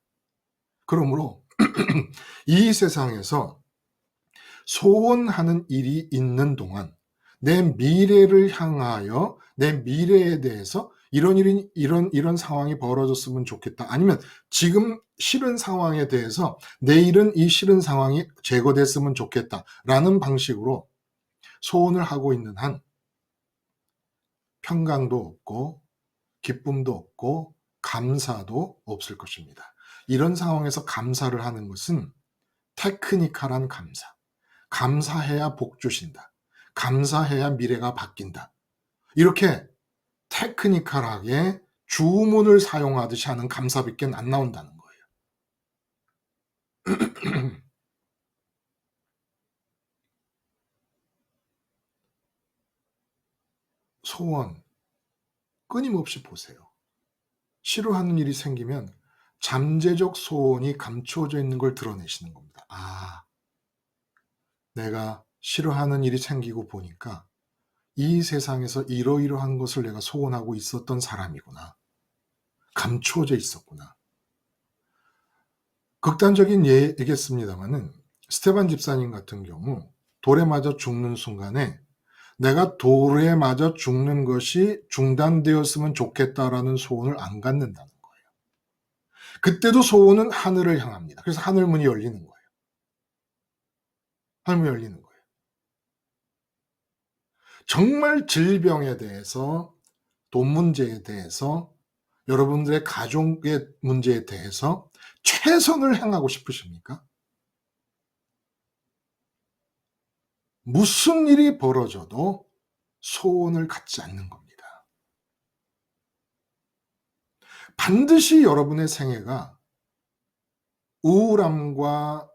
그러므로 이 세상에서 소원하는 일이 있는 동안 내 미래를 향하여 내 미래에 대해서 이런 상황이 벌어졌으면 좋겠다. 아니면 지금 싫은 상황에 대해서 내일은 이 싫은 상황이 제거됐으면 좋겠다라는 방식으로 소원을 하고 있는 한 평강도 없고 기쁨도 없고 감사도 없을 것입니다. 이런 상황에서 감사를 하는 것은 테크니컬한 감사. 감사해야 복 주신다. 감사해야 미래가 바뀐다. 이렇게 테크니컬하게 주문을 사용하듯이 하는 감사밖에 안 나온다는 거예요. 소원 끊임없이 보세요. 싫어하는 일이 생기면 잠재적 소원이 감추어져 있는 걸 드러내시는 겁니다. 내가 싫어하는 일이 생기고 보니까 이 세상에서 이러이러한 것을 내가 소원하고 있었던 사람이구나. 감추어져 있었구나. 극단적인 예겠습니다만은 스테반 집사님 같은 경우 돌에 맞아 죽는 순간에 내가 돌에 맞아 죽는 것이 중단되었으면 좋겠다라는 소원을 안 갖는다는 거예요. 그때도 소원은 하늘을 향합니다. 그래서 하늘문이 열리는 거예요. 하늘문이 열리는 거예요. 정말 질병에 대해서, 돈 문제에 대해서, 여러분들의 가족의 문제에 대해서 최선을 행하고 싶으십니까? 무슨 일이 벌어져도 소원을 갖지 않는 겁니다. 반드시 여러분의 생애가 우울함과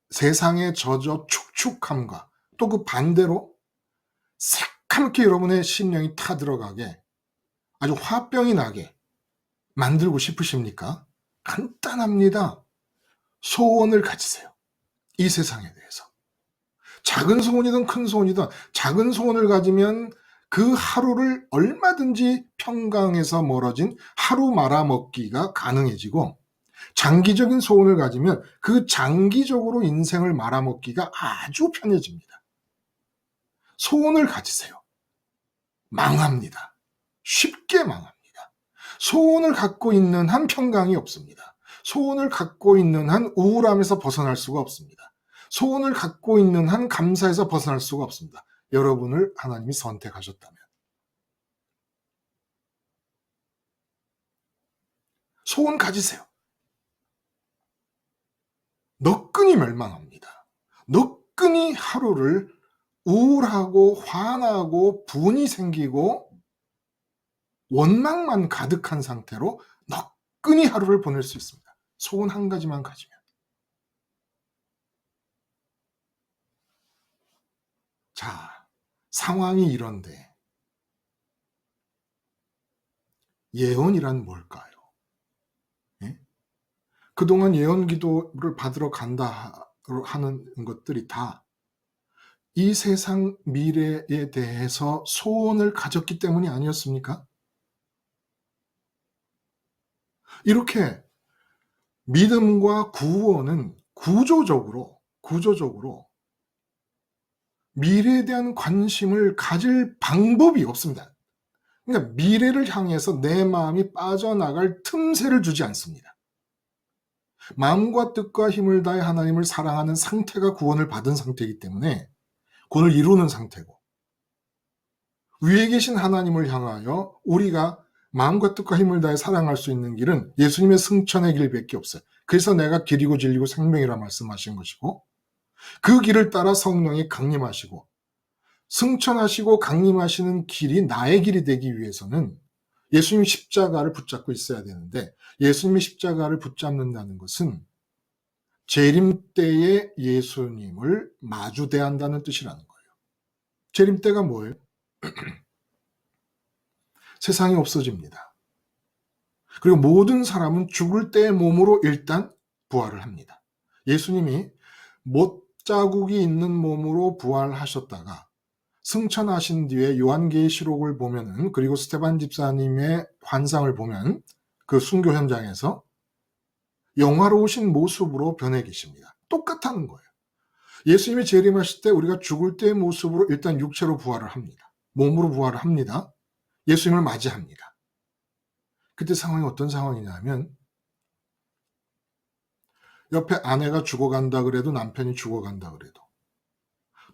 세상의 젖어 축축함과 또 그 반대로 새카맣게 여러분의 심령이 타들어가게 아주 화병이 나게 만들고 싶으십니까? 간단합니다. 소원을 가지세요. 이 세상에 대해서. 작은 소원이든 큰 소원이든 작은 소원을 가지면 그 하루를 얼마든지 평강에서 멀어진 하루 말아먹기가 가능해지고, 장기적인 소원을 가지면 그 장기적으로 인생을 말아먹기가 아주 편해집니다. 소원을 가지세요. 망합니다. 쉽게 망합니다. 소원을 갖고 있는 한 평강이 없습니다. 소원을 갖고 있는 한 우울함에서 벗어날 수가 없습니다. 소원을 갖고 있는 한 감사에서 벗어날 수가 없습니다. 여러분을 하나님이 선택하셨다면. 소원 가지세요. 너끈히 멸망합니다. 너끈히 하루를 우울하고 화나고 분이 생기고 원망만 가득한 상태로 너끈히 하루를 보낼 수 있습니다. 소원 한 가지만 가지면. 자, 상황이 이런데 예언이란 뭘까요? 예? 그동안 예언 기도를 받으러 간다 하는 것들이 다 이 세상 미래에 대해서 소원을 가졌기 때문이 아니었습니까? 이렇게 믿음과 구원은 구조적으로 미래에 대한 관심을 가질 방법이 없습니다. 그러니까 미래를 향해서 내 마음이 빠져나갈 틈새를 주지 않습니다. 마음과 뜻과 힘을 다해 하나님을 사랑하는 상태가 구원을 받은 상태이기 때문에, 구원을 이루는 상태고, 위에 계신 하나님을 향하여 우리가 마음과 뜻과 힘을 다해 사랑할 수 있는 길은 예수님의 승천의 길밖에 없어요. 그래서 내가 길이고 진리고 생명이라 말씀하신 것이고, 그 길을 따라 성령이 강림하시고 승천하시고 강림하시는 길이 나의 길이 되기 위해서는 예수님이 십자가를 붙잡고 있어야 되는데, 예수님이 십자가를 붙잡는다는 것은 재림 때에 예수님을 마주대한다는 뜻이라는 거예요. 재림 때가 뭐예요? 세상이 없어집니다. 그리고 모든 사람은 죽을 때의 몸으로 일단 부활을 합니다. 예수님이 못자국이 있는 몸으로 부활하셨다가 승천하신 뒤에 요한계시록을 보면은, 그리고 스테반 집사님의 환상을 보면 그 순교 현장에서 영화로우신 모습으로 변해 계십니다. 똑같다는 거예요. 예수님이 재림하실 때 우리가 죽을 때의 모습으로 일단 육체로 부활을 합니다. 몸으로 부활을 합니다. 예수님을 맞이합니다. 그때 상황이 어떤 상황이냐면, 옆에 아내가 죽어간다 그래도, 남편이 죽어간다 그래도,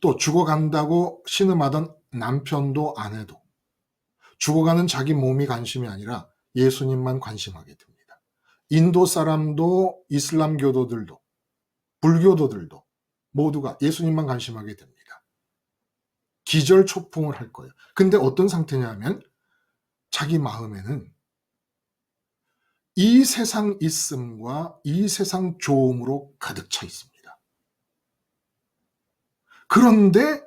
또 죽어간다고 신음하던 남편도 아내도 죽어가는 자기 몸이 관심이 아니라 예수님만 관심하게 됩니다. 인도 사람도 이슬람교도들도 불교도들도 모두가 예수님만 관심하게 됩니다. 기절초풍을 할 거예요. 근데 어떤 상태냐면, 자기 마음에는 이 세상 있음과 이 세상 좋음으로 가득 차 있습니다. 그런데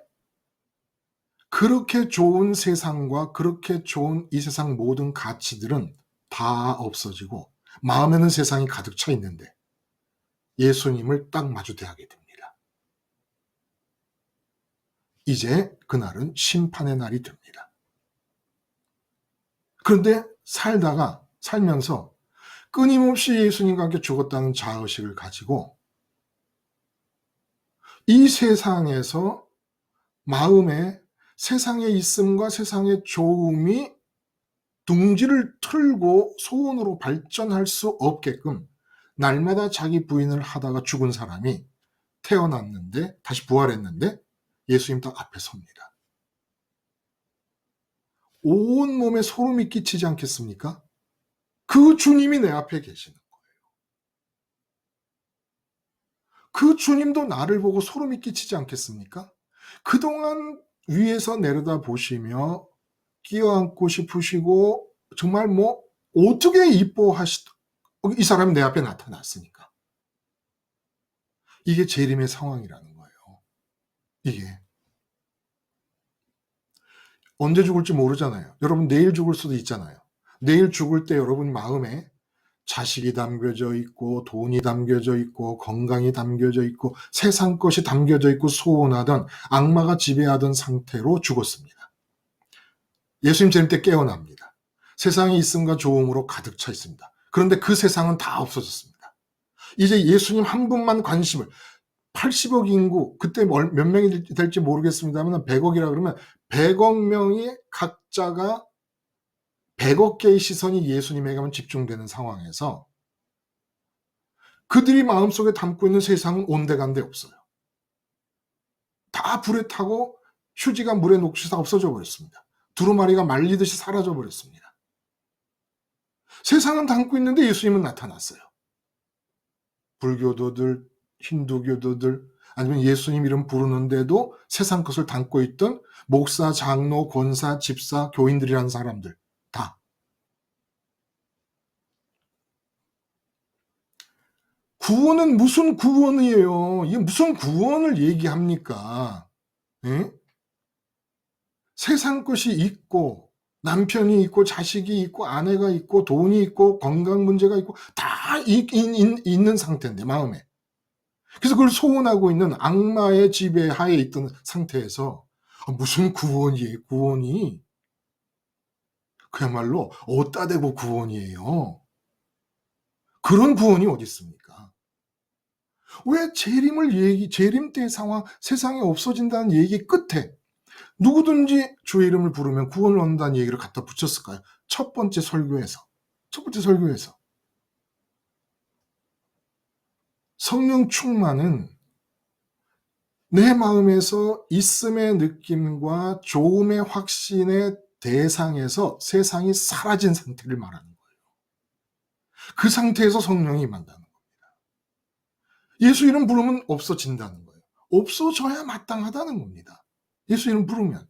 그렇게 좋은 세상과 그렇게 좋은 이 세상 모든 가치들은 다 없어지고 마음에는 세상이 가득 차 있는데 예수님을 딱 마주대하게 됩니다. 이제 그날은 심판의 날이 됩니다. 그런데 살면서 끊임없이 예수님과 함께 죽었다는 자의식을 가지고 이 세상에서 마음에 세상의 있음과 세상의 좋음이 둥지를 틀고 소원으로 발전할 수 없게끔 날마다 자기 부인을 하다가 죽은 사람이 태어났는데 다시 부활했는데 예수님 딱 앞에 섭니다. 온 몸에 소름이 끼치지 않겠습니까? 그 주님이 내 앞에 계시는 거예요. 그 주님도 나를 보고 소름이 끼치지 않겠습니까? 그동안 위에서 내려다 보시며 끼어안고 싶으시고 정말 어떻게 이 사람이 내 앞에 나타났으니까. 이게 재림의 상황이라는 거예요. 이게. 언제 죽을지 모르잖아요. 여러분 내일 죽을 수도 있잖아요. 내일 죽을 때 여러분 마음에 자식이 담겨져 있고 돈이 담겨져 있고 건강이 담겨져 있고 세상 것이 담겨져 있고 소원하던 악마가 지배하던 상태로 죽었습니다. 예수님 재림 때 깨어납니다. 세상이 있음과 좋음으로 가득 차 있습니다. 그런데 그 세상은 다 없어졌습니다. 이제 예수님 한 분만 관심을 80억 인구, 그때 몇 명이 될지 모르겠습니다만 100억이라 그러면 100억 명이 각자가 100억 개의 시선이 예수님에게만 집중되는 상황에서 그들이 마음속에 담고 있는 세상은 온데간데 없어요. 다 불에 타고 휴지가 물에 녹듯이 없어져 버렸습니다. 두루마리가 말리듯이 사라져 버렸습니다. 세상은 담고 있는데 예수님은 나타났어요. 불교도들, 힌두교도들, 아니면 예수님 이름 부르는데도 세상 것을 담고 있던 목사, 장로, 권사, 집사, 교인들이라는 사람들 다. 구원은 무슨 구원이에요? 이게 무슨 구원을 얘기합니까? 예? 세상 것이 있고 남편이 있고 자식이 있고 아내가 있고 돈이 있고 건강 문제가 있고 다 있는 상태인데 마음에. 그래서 그걸 소원하고 있는 악마의 지배하에 있던 상태에서 무슨 구원이에요? 구원이 그야말로 어디다 대고 구원이에요. 그런 구원이 어디 있습니까? 왜 재림 때 상황, 세상이 없어진다는 얘기 끝에 누구든지 주의 이름을 부르면 구원을 얻는다는 얘기를 갖다 붙였을까요? 첫 번째 설교에서. 성령 충만은 내 마음에서 있음의 느낌과 좋음의 확신의 대상에서 세상이 사라진 상태를 말하는 거예요. 그 상태에서 성령이 임한다는 겁니다. 예수 이름 부르면 없어진다는 거예요. 없어져야 마땅하다는 겁니다. 예수 이름 부르면.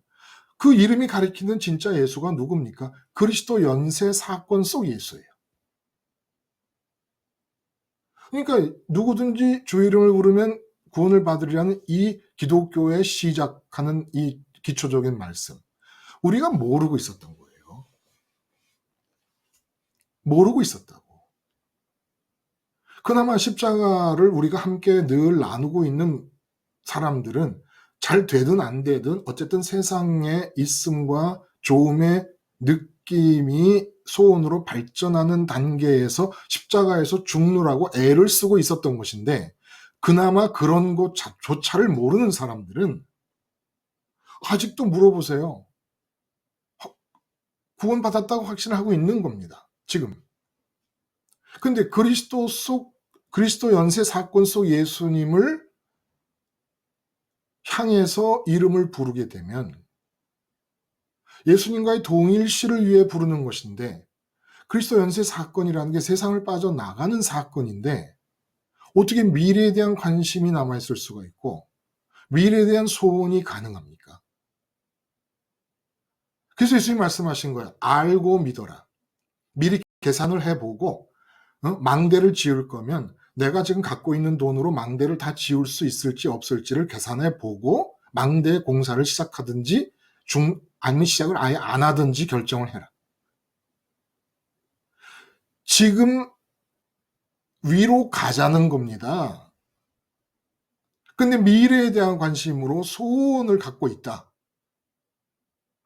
그 이름이 가리키는 진짜 예수가 누굽니까? 그리스도 연쇄 사건 속 예수예요. 그러니까 누구든지 주 이름을 부르면 구원을 받으리라는 이 기독교의 시작하는 이 기초적인 말씀. 우리가 모르고 있었던 거예요. 모르고 있었다고. 그나마 십자가를 우리가 함께 늘 나누고 있는 사람들은 잘 되든 안 되든 어쨌든 세상의 있음과 좋음의 느낌이 소원으로 발전하는 단계에서 십자가에서 죽느라고 애를 쓰고 있었던 것인데 그나마 그런 것조차를 모르는 사람들은 아직도 물어보세요. 구원받았다고 확신을 하고 있는 겁니다. 지금. 근데 그리스도 연쇄 사건 속 예수님을 향해서 이름을 부르게 되면 예수님과의 동일시를 위해 부르는 것인데 그리스도 연쇄 사건이라는 게 세상을 빠져나가는 사건인데 어떻게 미래에 대한 관심이 남아있을 수가 있고 미래에 대한 소원이 가능합니까? 그래서 예수님이 말씀하신 거예요. 알고 믿어라. 미리 계산을 해보고 망대를 지을 거면 내가 지금 갖고 있는 돈으로 망대를 다 지을 수 있을지 없을지를 계산해보고 망대 공사를 시작하든지 아니면 시작을 아예 안 하든지 결정을 해라. 지금 위로 가자는 겁니다. 근데 미래에 대한 관심으로 소원을 갖고 있다.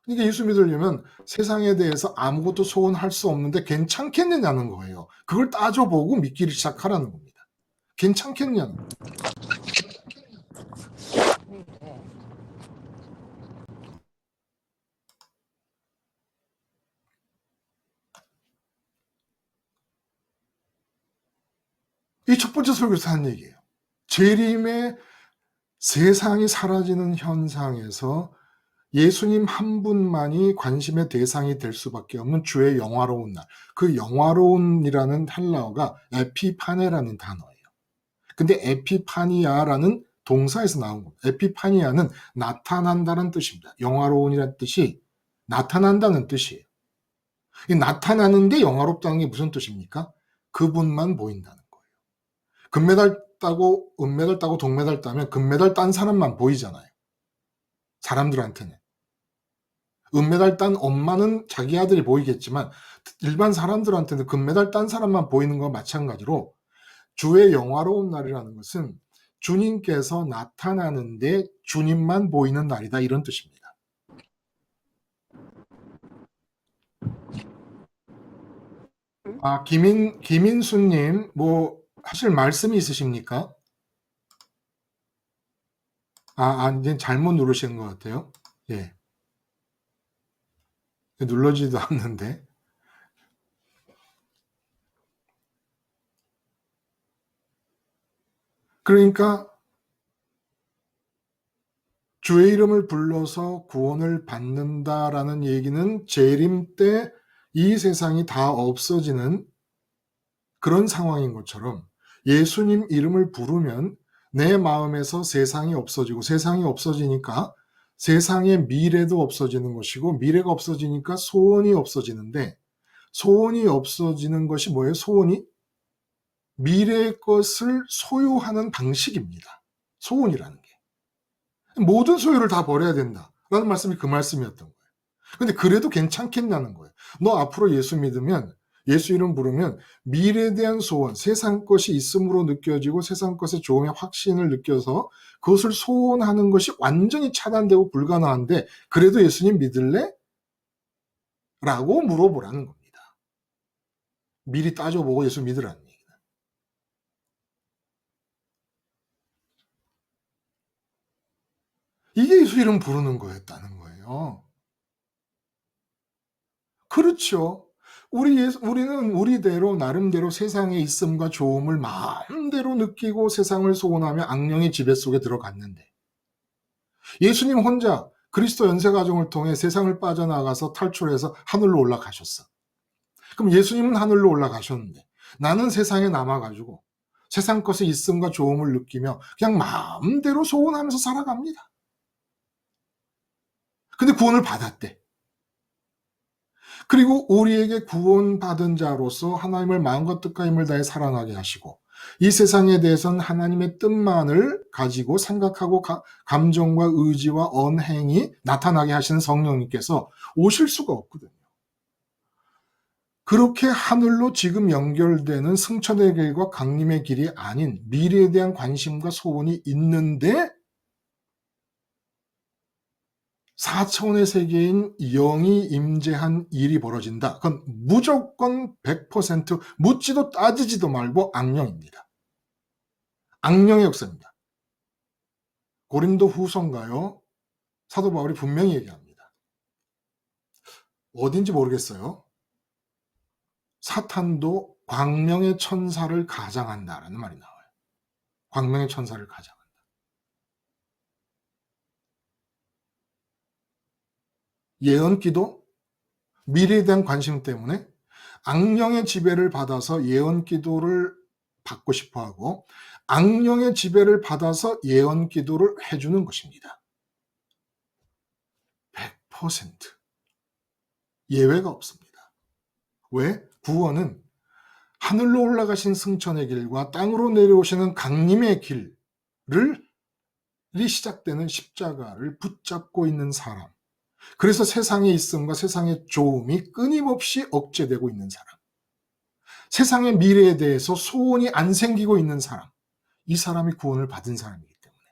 그러니까 예수 믿으려면 세상에 대해서 아무것도 소원할 수 없는데 괜찮겠느냐는 거예요. 그걸 따져보고 믿기를 시작하라는 겁니다. 괜찮겠냐는 거예요. 이 첫 번째 설교에서 한 얘기예요. 재림의 세상이 사라지는 현상에서 예수님 한 분만이 관심의 대상이 될 수밖에 없는 주의 영화로운 날. 그 영화로운이라는 헬라어가 에피파네라는 단어예요. 근데 에피파니아라는 동사에서 나온 겁니다. 에피파니아는 나타난다는 뜻입니다. 영화로운이라는 뜻이 나타난다는 뜻이에요. 이 나타나는데 영화롭다는 게 무슨 뜻입니까? 그분만 보인다는 거예요. 금메달 따고 은메달 따고 동메달 따면 금메달 딴 사람만 보이잖아요. 사람들한테는. 은메달 딴 엄마는 자기 아들이 보이겠지만 일반 사람들한테는 금메달 딴 사람만 보이는 것과 마찬가지로 주의 영화로운 날이라는 것은 주님께서 나타나는데 주님만 보이는 날이다, 이런 뜻입니다. 김인수님, 뭐 하실 말씀이 있으십니까? 이제 잘못 누르신 것 같아요. 예. 눌러지도 않는데. 그러니까 주의 이름을 불러서 구원을 받는다라는 얘기는 재림 때 이 세상이 다 없어지는 그런 상황인 것처럼 예수님 이름을 부르면 내 마음에서 세상이 없어지고 세상이 없어지니까 세상의 미래도 없어지는 것이고 미래가 없어지니까 소원이 없어지는데 소원이 없어지는 것이 뭐예요? 소원이 미래의 것을 소유하는 방식입니다. 소원이라는 게. 모든 소유를 다 버려야 된다라는 말씀이 그 말씀이었던 거예요. 근데 그래도 괜찮겠냐는 거예요. 너 앞으로 예수 믿으면 예수 이름 부르면 미래에 대한 소원, 세상 것이 있음으로 느껴지고 세상 것의 좋음의 확신을 느껴서 그것을 소원하는 것이 완전히 차단되고 불가능한데 그래도 예수님 믿을래? 라고 물어보라는 겁니다. 미리 따져보고 예수 믿으라는 얘기는. 이게 예수 이름 부르는 거였다는 거예요. 그렇죠. 우리는 우리대로 나름대로 세상의 있음과 좋음을 마음대로 느끼고 세상을 소원하며 악령의 지배 속에 들어갔는데 예수님 혼자 그리스도 연쇄가정을 통해 세상을 빠져나가서 탈출해서 하늘로 올라가셨어. 그럼 예수님은 하늘로 올라가셨는데 나는 세상에 남아가지고 세상 것의 있음과 좋음을 느끼며 그냥 마음대로 소원하면서 살아갑니다. 근데 구원을 받았대. 그리고 우리에게 구원받은 자로서 하나님을 마음과 뜻과 힘을 다해 사랑하게 하시고 이 세상에 대해서는 하나님의 뜻만을 가지고 생각하고 감정과 의지와 언행이 나타나게 하시는 성령님께서 오실 수가 없거든요. 그렇게 하늘로 지금 연결되는 승천의 길과 강림의 길이 아닌 미래에 대한 관심과 소원이 있는데 4차원의 세계인 영이 임재한 일이 벌어진다. 그건 무조건 100% 묻지도 따지지도 말고 악령입니다. 악령의 역사입니다. 고린도 후서인가요? 사도 바울이 분명히 얘기합니다. 어딘지 모르겠어요. 사탄도 광명의 천사를 가장한다라는 말이 나와요. 광명의 천사를 가장한다. 예언기도 미래에 대한 관심 때문에 악령의 지배를 받아서 예언기도를 받고 싶어하고 악령의 지배를 받아서 예언기도를 해주는 것입니다. 100% 예외가 없습니다. 왜? 구원은 하늘로 올라가신 승천의 길과 땅으로 내려오시는 강림의 길이 시작되는 십자가를 붙잡고 있는 사람, 그래서 세상의 있음과 세상의 좋음이 끊임없이 억제되고 있는 사람, 세상의 미래에 대해서 소원이 안 생기고 있는 사람, 이 사람이 구원을 받은 사람이기 때문에.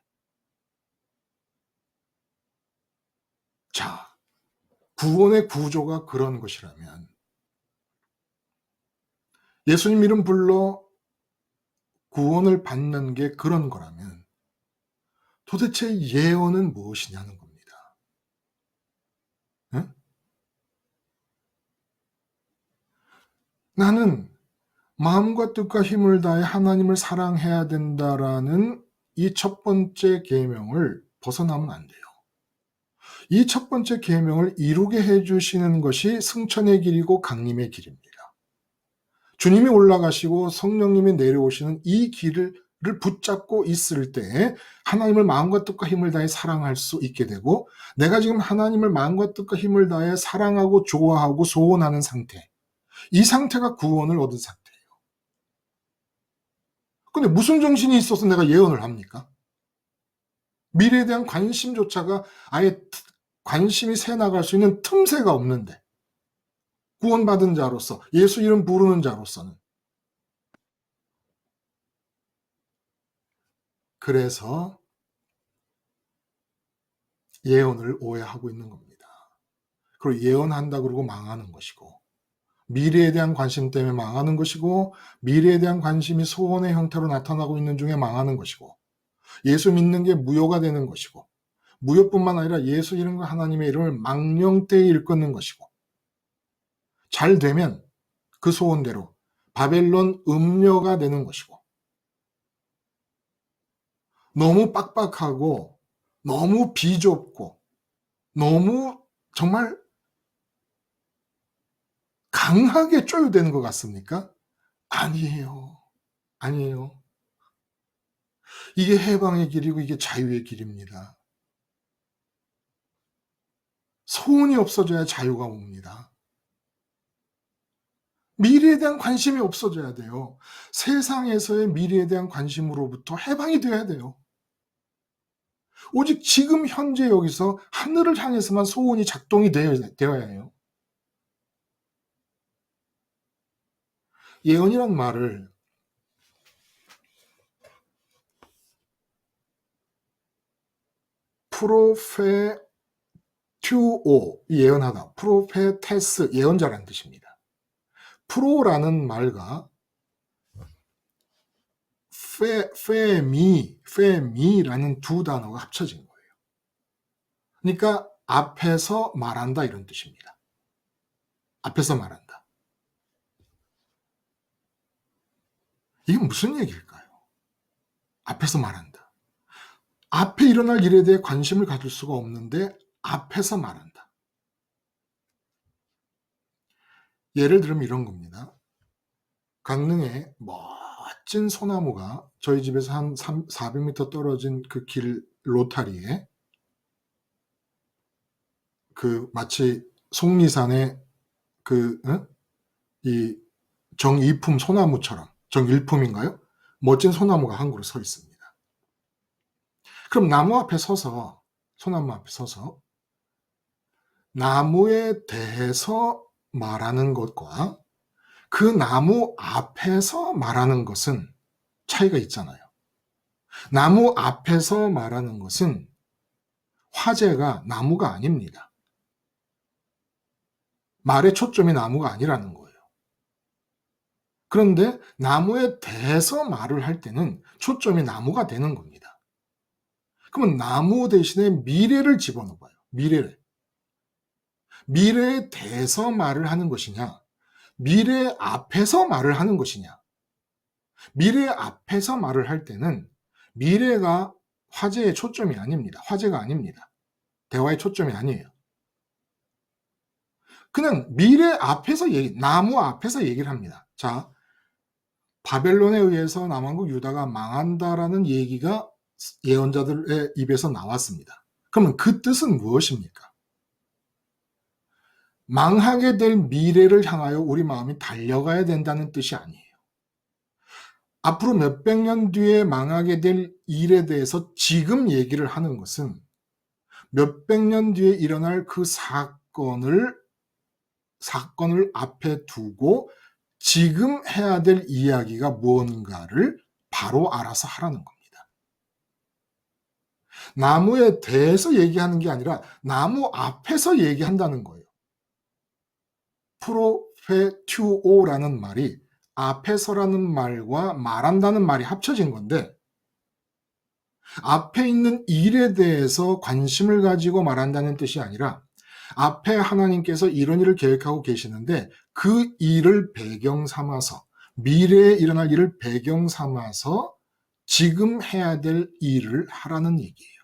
자, 구원의 구조가 그런 것이라면 예수님 이름 불러 구원을 받는 게 그런 거라면 도대체 예언은 무엇이냐는 겁니다. 응? 나는 마음과 뜻과 힘을 다해 하나님을 사랑해야 된다라는 이 첫 번째 계명을 벗어나면 안 돼요. 이 첫 번째 계명을 이루게 해주시는 것이 승천의 길이고 강림의 길입니다. 주님이 올라가시고 성령님이 내려오시는 이 길을 붙잡고 있을 때 하나님을 마음과 뜻과 힘을 다해 사랑할 수 있게 되고, 내가 지금 하나님을 마음과 뜻과 힘을 다해 사랑하고 좋아하고 소원하는 상태, 이 상태가 구원을 얻은 상태예요. 근데 무슨 정신이 있어서 내가 예언을 합니까? 미래에 대한 관심조차가 아예 관심이 새 나갈 수 있는 틈새가 없는데, 구원받은 자로서, 예수 이름 부르는 자로서는. 그래서 예언을 오해하고 있는 겁니다. 그리고 예언한다 그러고 망하는 것이고, 미래에 대한 관심 때문에 망하는 것이고, 미래에 대한 관심이 소원의 형태로 나타나고 있는 중에 망하는 것이고, 예수 믿는 게 무효가 되는 것이고, 무효뿐만 아니라 예수 이름과 하나님의 이름을 망령되이 일컫는 것이고, 잘 되면 그 소원대로 바벨론 음녀가 되는 것이고, 너무 빡빡하고 너무 비좁고 너무 정말 강하게 쪼여되는 것 같습니까? 아니에요. 아니에요. 이게 해방의 길이고 이게 자유의 길입니다. 소원이 없어져야 자유가 옵니다. 미래에 대한 관심이 없어져야 돼요. 세상에서의 미래에 대한 관심으로부터 해방이 돼야 돼요. 오직 지금 현재 여기서 하늘을 향해서만 소원이 작동이 되어야 해요. 예언이란 말을 프로페투오, 예언하다, 프로페테스, 예언자라는 뜻입니다. 프로라는 말과 페미라는 두 단어가 합쳐진 거예요. 그러니까 앞에서 말한다 이런 뜻입니다. 앞에서 말한다. 이게 무슨 얘기일까요? 앞에서 말한다. 앞에 일어날 일에 대해 관심을 가질 수가 없는데 앞에서 말한다. 예를 들면 이런 겁니다. 강릉에 멋진 소나무가 저희 집에서 한 400m 떨어진 그 길 로타리에 그 마치 속리산의 이 정이품 소나무처럼, 정일품인가요? 멋진 소나무가 한 그루 서 있습니다. 그럼 나무 앞에 서서, 소나무 앞에 서서 나무에 대해서 말하는 것과 그 나무 앞에서 말하는 것은 차이가 있잖아요. 나무 앞에서 말하는 것은 화제가 나무가 아닙니다. 말의 초점이 나무가 아니라는 거예요. 그런데 나무에 대해서 말을 할 때는 초점이 나무가 되는 겁니다. 그러면 나무 대신에 미래를 집어넣어봐요. 미래에 대해서 말을 하는 것이냐, 미래 앞에서 말을 하는 것이냐. 미래 앞에서 말을 할 때는 미래가 화제의 초점이 아닙니다. 화제가 아닙니다. 대화의 초점이 아니에요. 그냥 미래 앞에서 나무 앞에서 얘기를 합니다. 자, 바벨론에 의해서 남왕국 유다가 망한다라는 얘기가 예언자들의 입에서 나왔습니다. 그러면 그 뜻은 무엇입니까? 망하게 될 미래를 향하여 우리 마음이 달려가야 된다는 뜻이 아니에요. 앞으로 몇백 년 뒤에 망하게 될 일에 대해서 지금 얘기를 하는 것은 몇백 년 뒤에 일어날 그 사건을 앞에 두고 지금 해야 될 이야기가 무언가를 바로 알아서 하라는 겁니다. 나무에 대해서 얘기하는 게 아니라 나무 앞에서 얘기한다는 거예요. 프로페튜오라는 말이 앞에서라는 말과 말한다는 말이 합쳐진 건데, 앞에 있는 일에 대해서 관심을 가지고 말한다는 뜻이 아니라 앞에 하나님께서 이런 일을 계획하고 계시는데 그 일을 배경 삼아서, 미래에 일어날 일을 배경 삼아서 지금 해야 될 일을 하라는 얘기예요.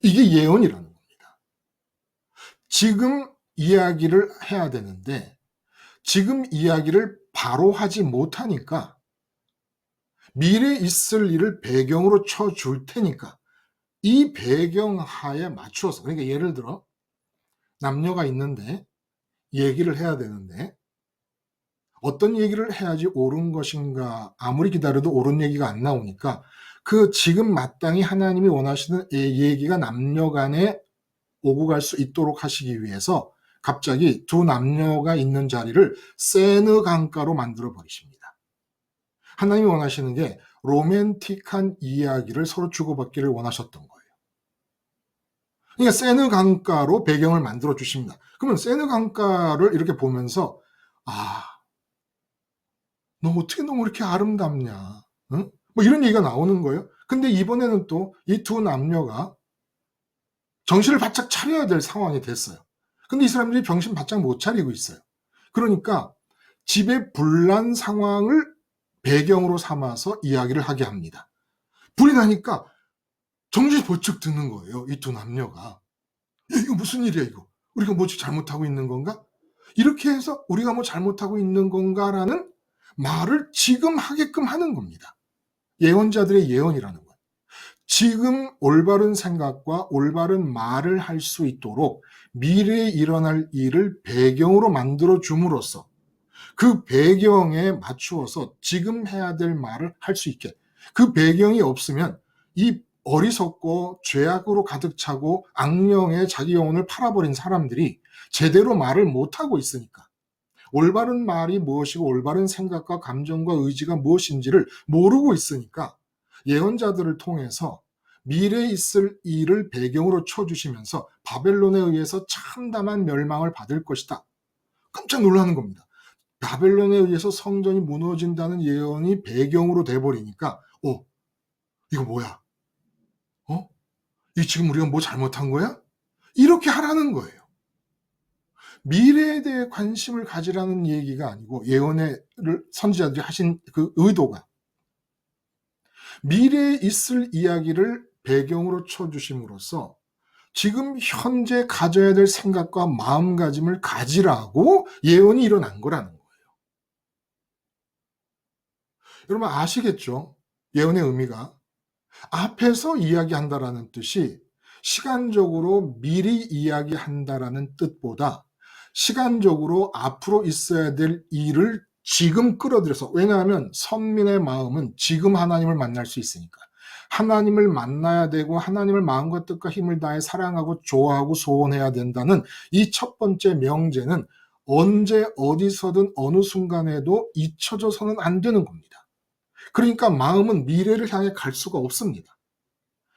이게 예언이라는 겁니다. 지금 이야기를 해야 되는데 지금 이야기를 바로 하지 못하니까 미래에 있을 일을 배경으로 쳐줄 테니까 이 배경하에 맞추어서, 그러니까 예를 들어 남녀가 있는데 얘기를 해야 되는데 어떤 얘기를 해야지 옳은 것인가, 아무리 기다려도 옳은 얘기가 안 나오니까 그 지금 마땅히 하나님이 원하시는 얘기가 남녀 간에 오고 갈 수 있도록 하시기 위해서 갑자기 두 남녀가 있는 자리를 세느 강가로 만들어 버리십니다. 하나님이 원하시는 게 로맨틱한 이야기를 서로 주고받기를 원하셨던 거예요. 그러니까 세느 강가로 배경을 만들어 주십니다. 그러면 세느 강가를 이렇게 보면서 아, 너 어떻게 너무 이렇게 아름답냐? 응? 뭐 이런 얘기가 나오는 거예요. 근데 이번에는 또 이 두 남녀가 정신을 바짝 차려야 될 상황이 됐어요. 근데 이 사람들이 정신 바짝 못 차리고 있어요. 그러니까 집에 불난 상황을 배경으로 삼아서 이야기를 하게 합니다. 불이 나니까 정신이 번쩍 드는 거예요. 이 두 남녀가. 야, 이거 무슨 일이야 이거. 우리가 뭐 잘못하고 있는 건가? 이렇게 해서 우리가 뭐 잘못하고 있는 건가라는 말을 지금 하게끔 하는 겁니다. 예언자들의 예언이라는 거예요. 지금 올바른 생각과 올바른 말을 할 수 있도록 미래에 일어날 일을 배경으로 만들어 줌으로써 그 배경에 맞추어서 지금 해야 될 말을 할 수 있게. 그 배경이 없으면 이 어리석고 죄악으로 가득 차고 악령에 자기 영혼을 팔아버린 사람들이 제대로 말을 못하고 있으니까, 올바른 말이 무엇이고 올바른 생각과 감정과 의지가 무엇인지를 모르고 있으니까 예언자들을 통해서 미래에 있을 일을 배경으로 쳐주시면서 바벨론에 의해서 참담한 멸망을 받을 것이다. 깜짝 놀라는 겁니다. 바벨론에 의해서 성전이 무너진다는 예언이 배경으로 돼버리니까 이거 뭐야? 이 지금 우리가 뭐 잘못한 거야? 이렇게 하라는 거예요. 미래에 대해 관심을 가지라는 얘기가 아니고, 예언의 선지자들이 하신 그 의도가 미래에 있을 이야기를 배경으로 쳐주심으로써 지금 현재 가져야 될 생각과 마음가짐을 가지라고 예언이 일어난 거라는 거예요. 여러분 아시겠죠? 예언의 의미가 앞에서 이야기한다라는 뜻이 시간적으로 미리 이야기한다라는 뜻보다 시간적으로 앞으로 있어야 될 일을 지금 끌어들여서, 왜냐하면 선민의 마음은 지금 하나님을 만날 수 있으니까 하나님을 만나야 되고 하나님을 마음과 뜻과 힘을 다해 사랑하고 좋아하고 소원해야 된다는 이 첫 번째 명제는 언제 어디서든 어느 순간에도 잊혀져서는 안 되는 겁니다. 그러니까 마음은 미래를 향해 갈 수가 없습니다.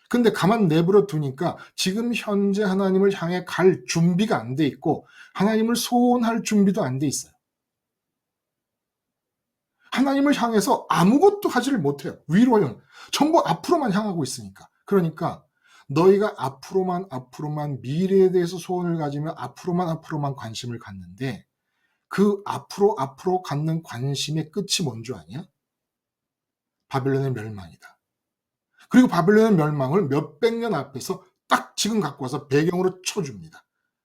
근데 가만 내버려 두니까 지금 현재 하나님을 향해 갈 준비가 안 돼 있고 하나님을 소원할 준비도 안 돼 있어요. 하나님을 향해서 아무것도 하지를 못해요. 위로는 전부 앞으로만 향하고 있으니까. 그러니까 너희가 앞으로만 미래에 대해서 소원을 가지면 앞으로만 관심을 갖는데 그 앞으로 갖는 관심의 끝이 뭔 줄 아냐? 바벨론의 멸망이다. 그리고 바벨론의 멸망을 몇백 년 앞에서 딱 지금 갖고 와서 배경으로 쳐줍니다.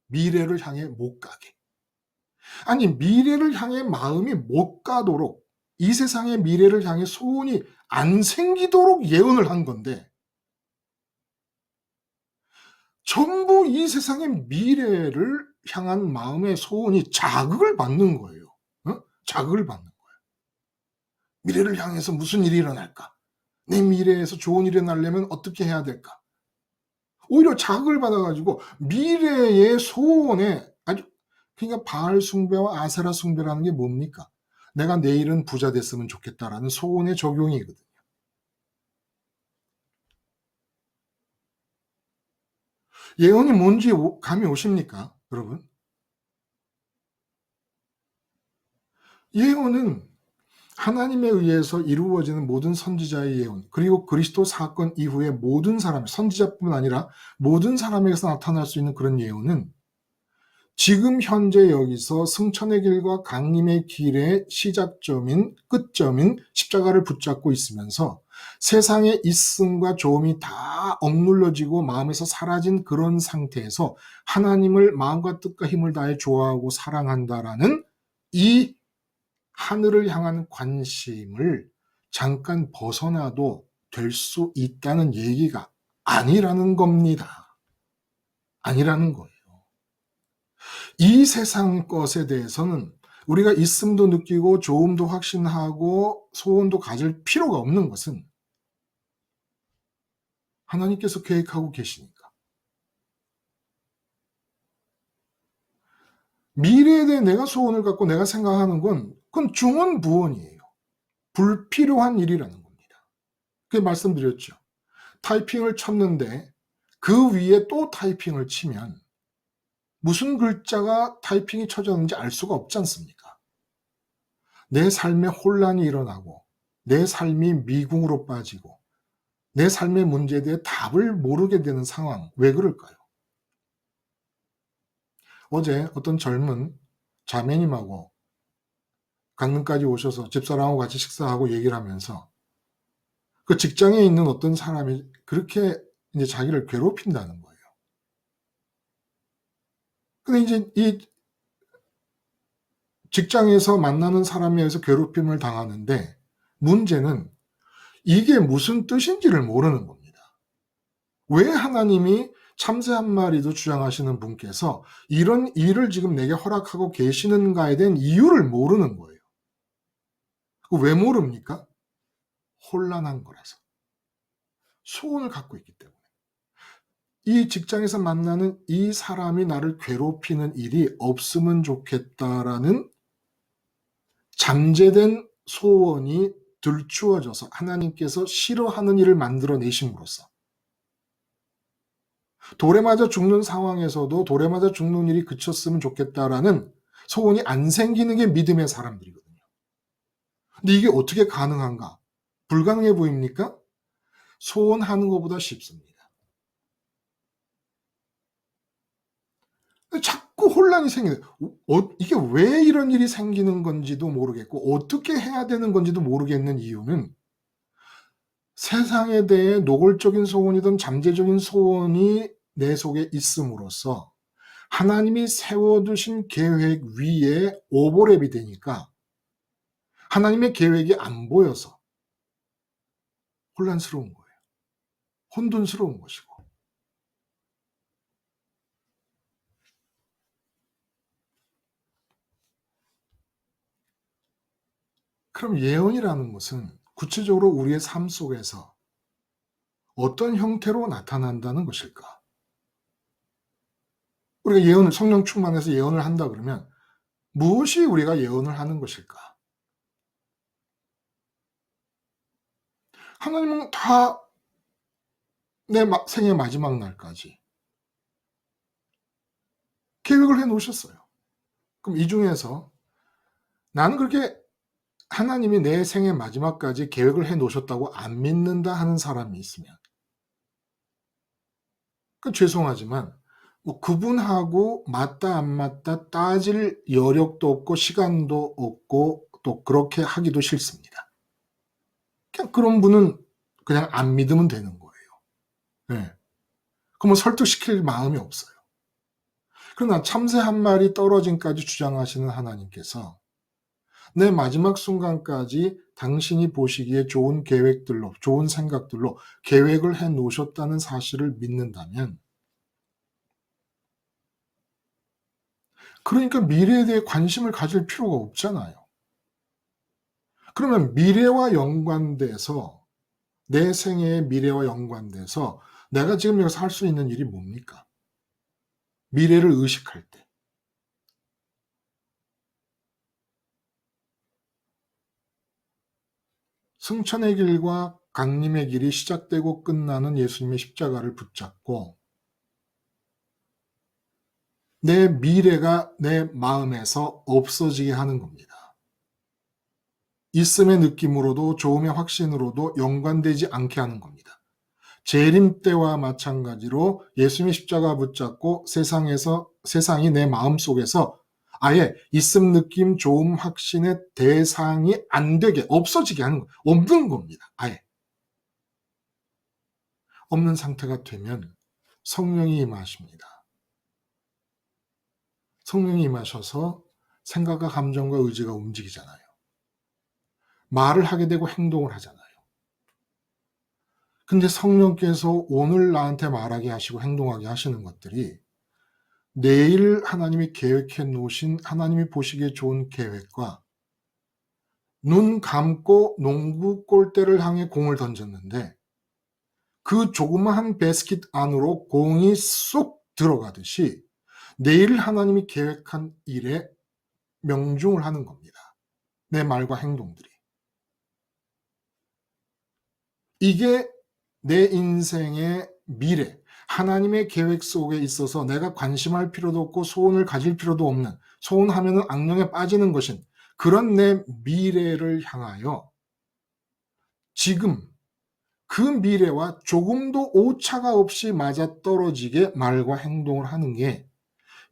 미래를 향해 못 가게. 아니, 미래를 향해 마음이 못 가도록, 이 세상의 미래를 향해 소원이 안 생기도록 예언을 한 건데 전부 이 세상의 미래를 향한 마음의 소원이 자극을 받는 거예요. 자극을 받는 거예요. 미래를 향해서 무슨 일이 일어날까? 내 미래에서 좋은 일이 일어나려면 어떻게 해야 될까? 오히려 자극을 받아가지고 미래의 소원에 아주, 그러니까 바알 숭배와 아세라 숭배라는 게 뭡니까? 내가 내일은 부자 됐으면 좋겠다라는 소원의 적용이거든요. 예언이 뭔지 감이 오십니까, 여러분? 예언은 하나님에 의해서 이루어지는 모든 선지자의 예언, 그리고 그리스도 사건 이후에 모든 사람, 선지자뿐만 아니라 모든 사람에게서 나타날 수 있는 그런 예언은 지금 현재 여기서 승천의 길과 강림의 길의 시작점인, 끝점인 십자가를 붙잡고 있으면서 세상의 있음과 조음이 다 억눌러지고 마음에서 사라진 그런 상태에서 하나님을 마음과 뜻과 힘을 다해 좋아하고 사랑한다라는 이 하늘을 향한 관심을 잠깐 벗어나도 될 수 있다는 얘기가 아니라는 겁니다. 아니라는 거예요. 이 세상 것에 대해서는 우리가 있음도 느끼고 좋음도 확신하고 소원도 가질 필요가 없는 것은 하나님께서 계획하고 계시니까. 미래에 대해 내가 소원을 갖고 내가 생각하는 건 그건 중언부언이에요. 불필요한 일이라는 겁니다. 그 말씀드렸죠. 타이핑을 쳤는데 그 위에 또 타이핑을 치면 무슨 글자가 타이핑이 쳐졌는지 알 수가 없지 않습니까? 내 삶에 혼란이 일어나고 내 삶이 미궁으로 빠지고 내 삶의 문제에 대해 답을 모르게 되는 상황, 왜 그럴까요? 어제 어떤 젊은 자매님하고 강릉까지 오셔서 집사람하고 같이 식사하고 얘기를 하면서 그 직장에 있는 어떤 사람이 그렇게 이제 자기를 괴롭힌다는 거예요. 근데 이제 이 직장에서 만나는 사람에 의해서 괴롭힘을 당하는데 문제는 이게 무슨 뜻인지를 모르는 겁니다. 왜 하나님이 참새 한 마리도 주장하시는 분께서 이런 일을 지금 내게 허락하고 계시는가에 대한 이유를 모르는 거예요. 왜 모릅니까? 혼란한 거라서. 소원을 갖고 있기 때문에. 이 직장에서 만나는 이 사람이 나를 괴롭히는 일이 없으면 좋겠다라는 잠재된 소원이 들추어져서 하나님께서 싫어하는 일을 만들어내심으로써 돌에 맞아 죽는 상황에서도 돌에 맞아 죽는 일이 그쳤으면 좋겠다라는 소원이 안 생기는 게 믿음의 사람들이거든요. 근데 이게 어떻게 가능한가? 불가능해 보입니까? 소원하는 것보다 쉽습니다. 자꾸 혼란이 생기는, 이게 왜 이런 일이 생기는 건지도 모르겠고 어떻게 해야 되는 건지도 모르겠는 이유는 세상에 대해 노골적인 소원이든 잠재적인 소원이 내 속에 있음으로써 하나님이 세워두신 계획 위에 오버랩이 되니까 하나님의 계획이 안 보여서 혼란스러운 거예요. 혼돈스러운 것이고. 그럼 예언이라는 것은 구체적으로 우리의 삶 속에서 어떤 형태로 나타난다는 것일까? 우리가 예언을, 성령 충만해서 예언을 한다 그러면 무엇이 우리가 예언을 하는 것일까? 하나님은 다 내 생의 마지막 날까지 계획을 해 놓으셨어요. 그럼 이 중에서 나는 그렇게 하나님이 내 생의 마지막까지 계획을 해 놓으셨다고 안 믿는다 하는 사람이 있으면 죄송하지만 뭐 그분하고 맞다 안 맞다 따질 여력도 없고 시간도 없고 또 그렇게 하기도 싫습니다. 그냥 그런 분은 그냥 안 믿으면 되는 거예요. 네. 그러면 설득시킬 마음이 없어요. 그러나 참새 한 마리 떨어짐까지 주장하시는 하나님께서 내 마지막 순간까지 당신이 보시기에 좋은 계획들로, 좋은 생각들로 계획을 해 놓으셨다는 사실을 믿는다면, 그러니까 미래에 대해 관심을 가질 필요가 없잖아요. 그러면 미래와 연관돼서, 내 생애의 미래와 연관돼서 내가 지금 여기서 할 수 있는 일이 뭡니까? 미래를 의식할 때. 승천의 길과 강림의 길이 시작되고 끝나는 예수님의 십자가를 붙잡고 내 미래가 내 마음에서 없어지게 하는 겁니다. 있음의 느낌으로도 좋음의 확신으로도 연관되지 않게 하는 겁니다. 재림 때와 마찬가지로 예수님의 십자가 붙잡고 세상이 내 마음속에서 아예 있음 느낌 좋음 확신의 대상이 안 되게 없어지게 하는 거 없는 겁니다. 아예 없는 상태가 되면 성령이 임하십니다. 성령이 임하셔서 생각과 감정과 의지가 움직이잖아요. 말을 하게 되고 행동을 하잖아요. 근데 성령께서 오늘 나한테 말하게 하시고 행동하게 하시는 것들이 내일 하나님이 계획해 놓으신 하나님이 보시기에 좋은 계획과 눈 감고 농구 골대를 향해 공을 던졌는데 그 조그마한 배스킷 안으로 공이 쏙 들어가듯이 내일 하나님이 계획한 일에 명중을 하는 겁니다. 내 말과 행동들이. 이게 내 인생의 미래, 하나님의 계획 속에 있어서 내가 관심할 필요도 없고 소원을 가질 필요도 없는, 소원하면은 악령에 빠지는 것인 그런 내 미래를 향하여 지금 그 미래와 조금도 오차가 없이 맞아떨어지게 말과 행동을 하는 게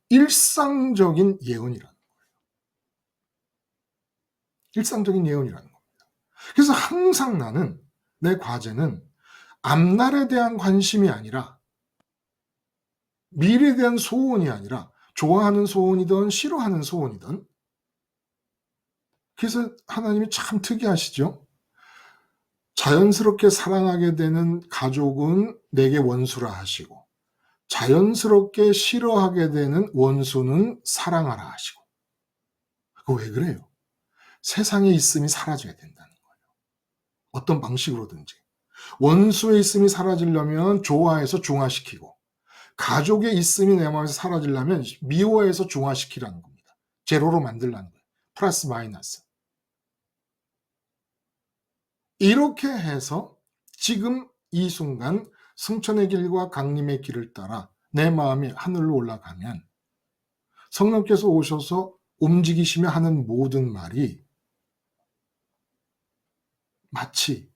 일상적인 예언이라는 거예요. 일상적인 예언이라는 겁니다. 그래서 항상 나는 내 과제는 앞날에 대한 관심이 아니라 미래에 대한 소원이 아니라 좋아하는 소원이든 싫어하는 소원이든 그래서 하나님이 참 특이하시죠. 자연스럽게 사랑하게 되는 가족은 내게 원수라 하시고 자연스럽게 싫어하게 되는 원수는 사랑하라 하시고. 그거 왜 그래요? 세상에 있음이 사라져야 된다는 거예요. 어떤 방식으로든지. 원수의 있음이 사라지려면 조화해서 중화시키고 가족의 있음이 내 마음에서 사라지려면 미워해서 중화시키라는 겁니다. 제로로 만들라는 거예요. 플러스 마이너스. 이렇게 해서 지금 이 순간 승천의 길과 강림의 길을 따라 내 마음이 하늘로 올라가면 성령께서 오셔서 움직이시며 하는 모든 말이 마치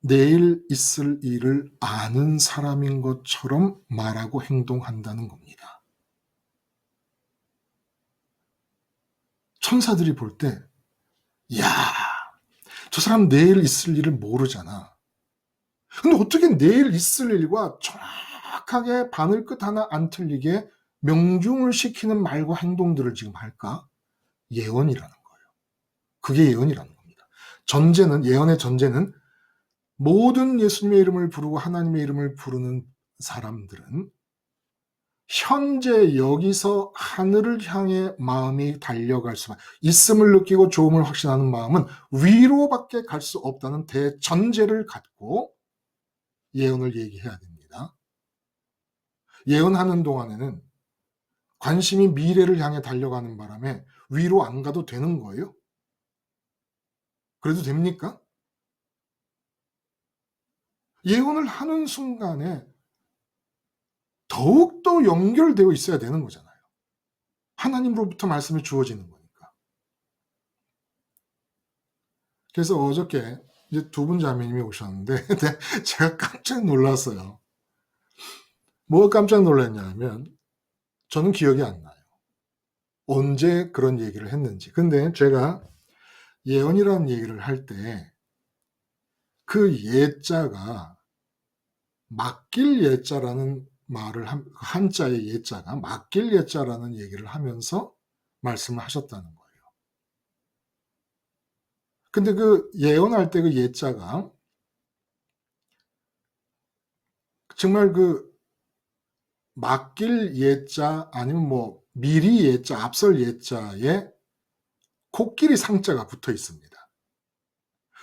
내일 있을 일을 아는 사람인 것처럼 말하고 행동한다는 겁니다. 천사들이 볼 때, 야, 저 사람 내일 있을 일을 모르잖아. 근데 어떻게 내일 있을 일과 정확하게 바늘 끝 하나 안 틀리게 명중을 시키는 말과 행동들을 지금 할까? 예언이라는 거예요. 그게 예언이라는 겁니다. 전제는, 예언의 전제는 모든 예수님의 이름을 부르고 하나님의 이름을 부르는 사람들은 현재 여기서 하늘을 향해 마음이 달려갈 수만, 있음을 느끼고 좋음을 확신하는 마음은 위로밖에 갈 수 없다는 대전제를 갖고 예언을 얘기해야 됩니다. 예언하는 동안에는 관심이 미래를 향해 달려가는 바람에 위로 안 가도 되는 거예요? 그래도 됩니까? 예언을 하는 순간에 더욱더 연결되어 있어야 되는 거잖아요. 하나님으로부터 말씀이 주어지는 거니까. 그래서 어저께 이제 두 분 자매님이 오셨는데 제가 깜짝 놀랐어요. 뭐가 깜짝 놀랐냐면 저는 기억이 안 나요. 언제 그런 얘기를 했는지. 근데 제가 예언이라는 얘기를 할 때 그 예자가 맡길 예자라는 말을 한자의 예자가 맡길 예자라는 얘기를 하면서 말씀을 하셨다는 거예요. 근데 그 예언할 때 그 예자가 정말 그 맡길 예자 아니면 뭐 미리 예자, 앞설 예자에 코끼리 상자가 붙어 있습니다.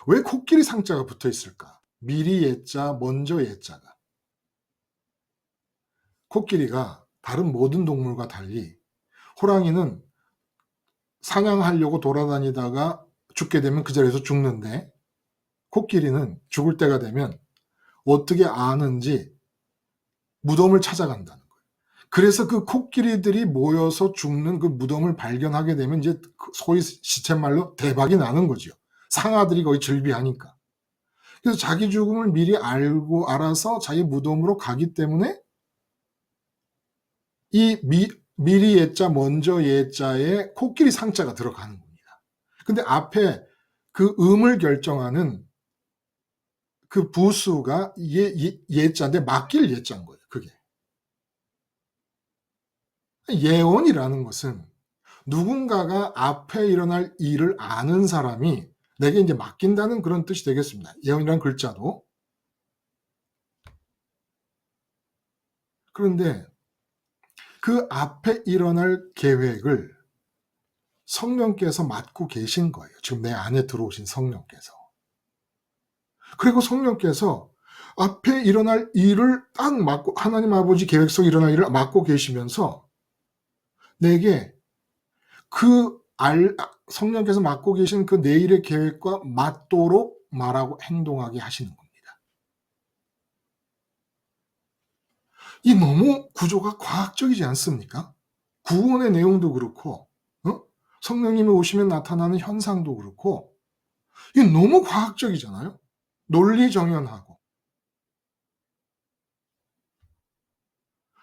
왜 코끼리 상자가 붙어 있을까? 미리 예자, 먼저 예자가. 코끼리가 다른 모든 동물과 달리 호랑이는 사냥하려고 돌아다니다가 죽게 되면 그 자리에서 죽는데 코끼리는 죽을 때가 되면 어떻게 아는지 무덤을 찾아간다는 거예요. 그래서 그 코끼리들이 모여서 죽는 그 무덤을 발견하게 되면 이제 소위 시쳇말로 대박이 나는 거죠. 상아들이 거의 즐비하니까. 그래서 자기 죽음을 미리 알아서 자기 무덤으로 가기 때문에 이 미리 예자 먼저 예자에 코끼리 상자가 들어가는 겁니다. 근데 앞에 그 음을 결정하는 그 부수가 예자인데 맡길 예자인 거예요. 그게. 예언이라는 것은 누군가가 앞에 일어날 일을 아는 사람이 내게 이제 맡긴다는 그런 뜻이 되겠습니다. 예언이란 글자도. 그런데 그 앞에 일어날 계획을 성령께서 맡고 계신 거예요. 지금 내 안에 들어오신 성령께서. 그리고 성령께서 앞에 일어날 일을 딱 맡고, 하나님 아버지 계획 속 일어날 일을 맡고 계시면서 내게 성령께서 맡고 계신 그 내일의 계획과 맞도록 말하고 행동하게 하시는 겁니다. 이 너무 구조가 과학적이지 않습니까? 구원의 내용도 그렇고, 성령님이 오시면 나타나는 현상도 그렇고, 이 너무 과학적이잖아요? 논리정연하고.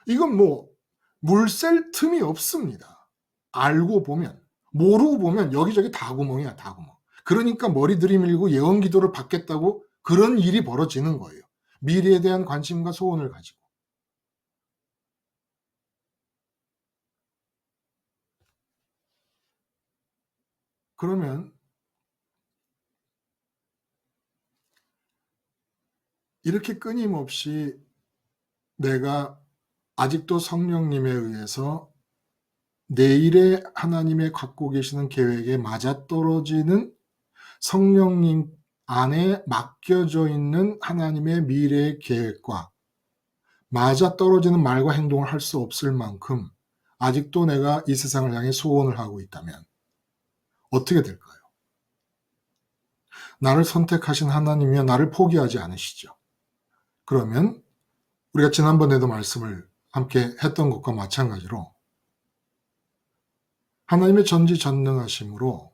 이건 뭐, 물샐 틈이 없습니다. 알고 보면. 모르고 보면 여기저기 다 구멍이야, 다 구멍. 그러니까 머리 들이밀고 예언 기도를 받겠다고 그런 일이 벌어지는 거예요. 미래에 대한 관심과 소원을 가지고. 그러면 이렇게 끊임없이 내가 아직도 성령님에 의해서 내일의 하나님의 갖고 계시는 계획에 맞아떨어지는 성령님 안에 맡겨져 있는 하나님의 미래의 계획과 맞아떨어지는 말과 행동을 할 수 없을 만큼 아직도 내가 이 세상을 향해 소원을 하고 있다면 어떻게 될까요? 나를 선택하신 하나님이여 나를 포기하지 않으시죠. 그러면 우리가 지난번에도 말씀을 함께 했던 것과 마찬가지로 하나님의 전지전능하심으로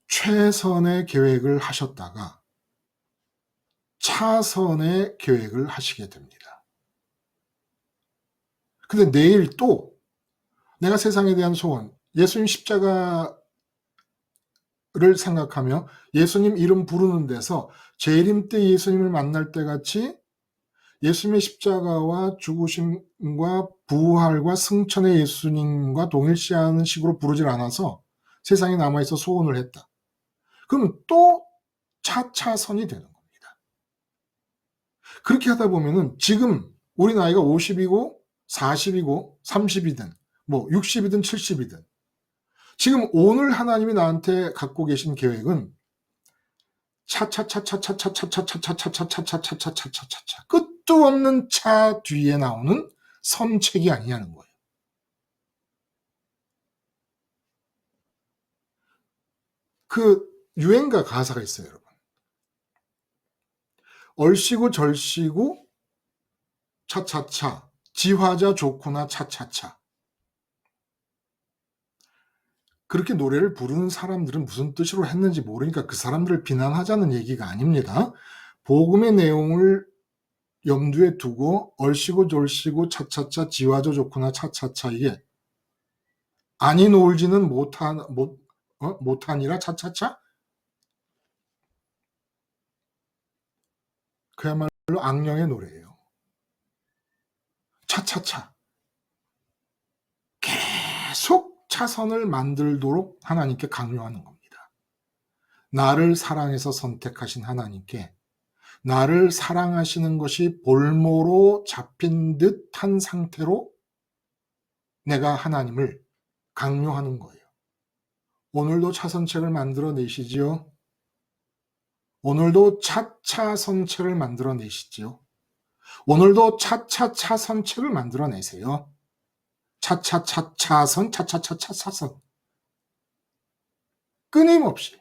최선의 계획을 하셨다가 차선의 계획을 하시게 됩니다. 근데 내일 또 내가 세상에 대한 소원, 예수님 십자가를 생각하며 예수님 이름 부르는 데서 재림 때 예수님을 만날 때 같이 예수님의 십자가와 죽으심과 부활과 승천의 예수님과 동일시하는 식으로 부르질 않아서 세상에 남아있어 소원을 했다. 그럼 또 차차선이 되는 겁니다. 그렇게 하다 보면은 지금 우리 나이가 50이고 40이고 30이든 뭐 60이든 70이든 지금 오늘 하나님이 나한테 갖고 계신 계획은 차차차차차차차차차차차차차차차차차차 끝도 없는 차 뒤에 나오는 선책이 아니냐는 거예요. 그 유행가 가사가 있어요, 여러분. 얼씨구 절씨구 차차차 지화자 좋구나 차차차. 그렇게 노래를 부르는 사람들은 무슨 뜻으로 했는지 모르니까 그 사람들을 비난하자는 얘기가 아닙니다. 복음의 내용을 염두에 두고 얼씨구 졸씨구 차차차 지화자 좋구나 차차차 이게 아니 놀지는 못하니라 차차차? 그야말로 악령의 노래예요. 차차차. 계속 차선을 만들도록 하나님께 강요하는 겁니다. 나를 사랑해서 선택하신 하나님께 나를 사랑하시는 것이 볼모로 잡힌 듯한 상태로 내가 하나님을 강요하는 거예요. 오늘도 차선책을 만들어내시지요? 오늘도 차차 선책을 만들어내시지요? 오늘도 차차차 선책을 만들어내세요. 차차차차선, 차차차차차선. 끊임없이.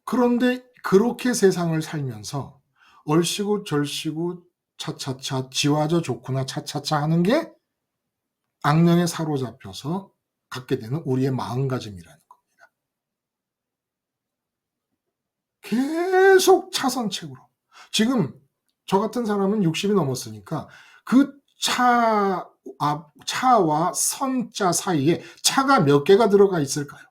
그런데 그렇게 세상을 살면서 얼씨구 절씨구 차차차 지화저 좋구나 차차차 하는 게 악령에 사로잡혀서 갖게 되는 우리의 마음가짐이라는 겁니다. 계속 차선책으로. 지금 저 같은 사람은 60이 넘었으니까 그 차와 선자 사이에 차가 몇 개가 들어가 있을까요?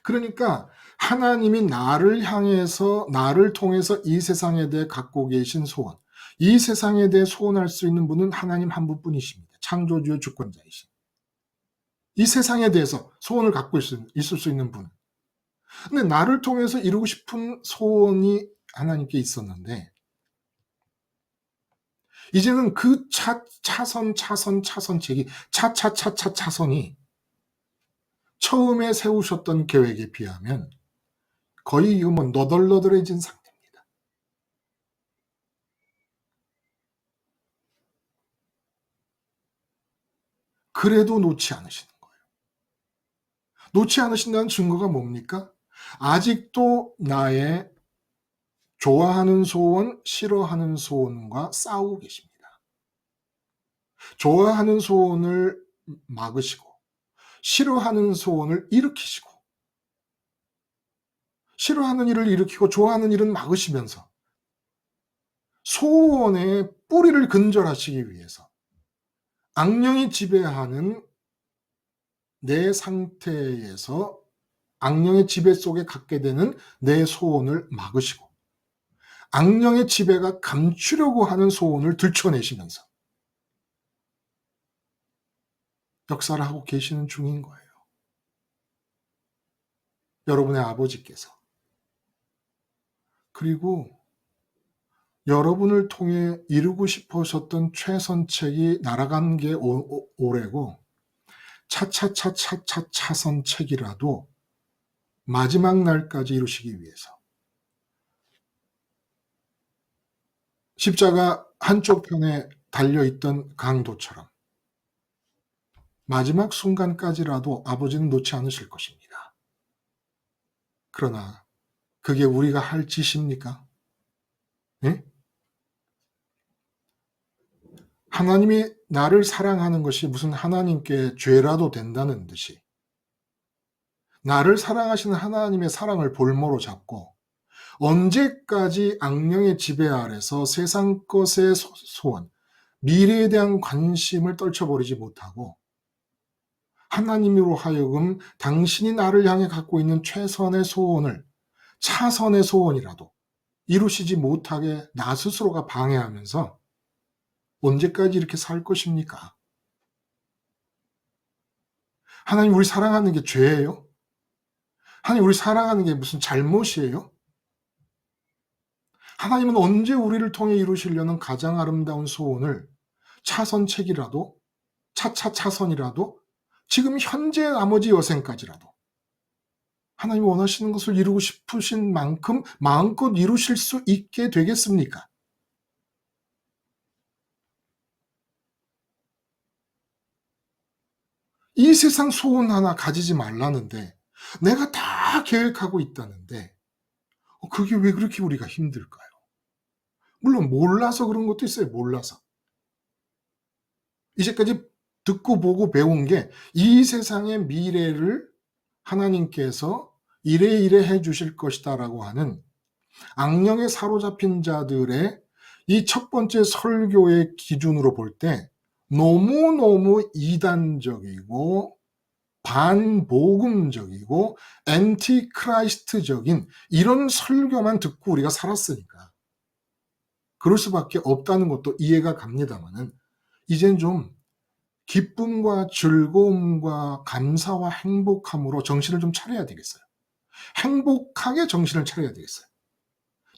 그러니까 하나님이 나를 향해서 나를 통해서 이 세상에 대해 갖고 계신 소원, 이 세상에 대해 소원할 수 있는 분은 하나님 한 분뿐이십니다. 창조주의 주권자이신. 이 세상에 대해서 소원을 갖고 있을 수 있는 분. 근데 나를 통해서 이루고 싶은 소원이 하나님께 있었는데 이제는 그 차선책이 차선이 처음에 세우셨던 계획에 비하면 거의 이거 뭐 너덜너덜해진 상태입니다. 그래도 놓지 않으시는 거예요. 놓지 않으신다는 증거가 뭡니까? 아직도 나의 좋아하는 소원, 싫어하는 소원과 싸우고 계십니다. 좋아하는 소원을 막으시고 싫어하는 소원을 일으키시고 싫어하는 일을 일으키고 좋아하는 일은 막으시면서 소원의 뿌리를 근절하시기 위해서 악령이 지배하는 내 상태에서 악령의 지배 속에 갖게 되는 내 소원을 막으시고 악령의 지배가 감추려고 하는 소원을 들춰내시면서 역사를 하고 계시는 중인 거예요. 여러분의 아버지께서. 그리고 여러분을 통해 이루고 싶으셨던 최선책이 날아간 게 오래고 차선책이라도 마지막 날까지 이루시기 위해서 십자가 한쪽 편에 달려있던 강도처럼 마지막 순간까지라도 아버지는 놓지 않으실 것입니다. 그러나 그게 우리가 할 짓입니까? 네? 하나님이 나를 사랑하는 것이 무슨 하나님께 죄라도 된다는 듯이 나를 사랑하시는 하나님의 사랑을 볼모로 잡고 언제까지 악령의 지배 아래서 세상 것의 소원, 미래에 대한 관심을 떨쳐버리지 못하고 하나님으로 하여금 당신이 나를 향해 갖고 있는 최선의 소원을 차선의 소원이라도 이루시지 못하게 나 스스로가 방해하면서 언제까지 이렇게 살 것입니까? 하나님 우리 사랑하는 게 죄예요? 하나님 우리 사랑하는 게 무슨 잘못이에요? 하나님은 언제 우리를 통해 이루시려는 가장 아름다운 소원을 차선책이라도 차선이라도 지금 현재 나머지 여생까지라도 하나님이 원하시는 것을 이루고 싶으신 만큼 마음껏 이루실 수 있게 되겠습니까? 이 세상 소원 하나 가지지 말라는데 내가 다 계획하고 있다는데 그게 왜 그렇게 우리가 힘들까요? 물론 몰라서 그런 것도 있어요. 몰라서. 이제까지 듣고 보고 배운 게 이 세상의 미래를 하나님께서 이래 해 주실 것이다라고 하는 악령에 사로잡힌 자들의 이 첫 번째 설교의 기준으로 볼 때 너무너무 이단적이고 반복음적이고 앤티크라이스트적인 이런 설교만 듣고 우리가 살았으니까 그럴 수밖에 없다는 것도 이해가 갑니다만은 이젠 좀 기쁨과 즐거움과 감사와 행복함으로 정신을 좀 차려야 되겠어요. 행복하게 정신을 차려야 되겠어요.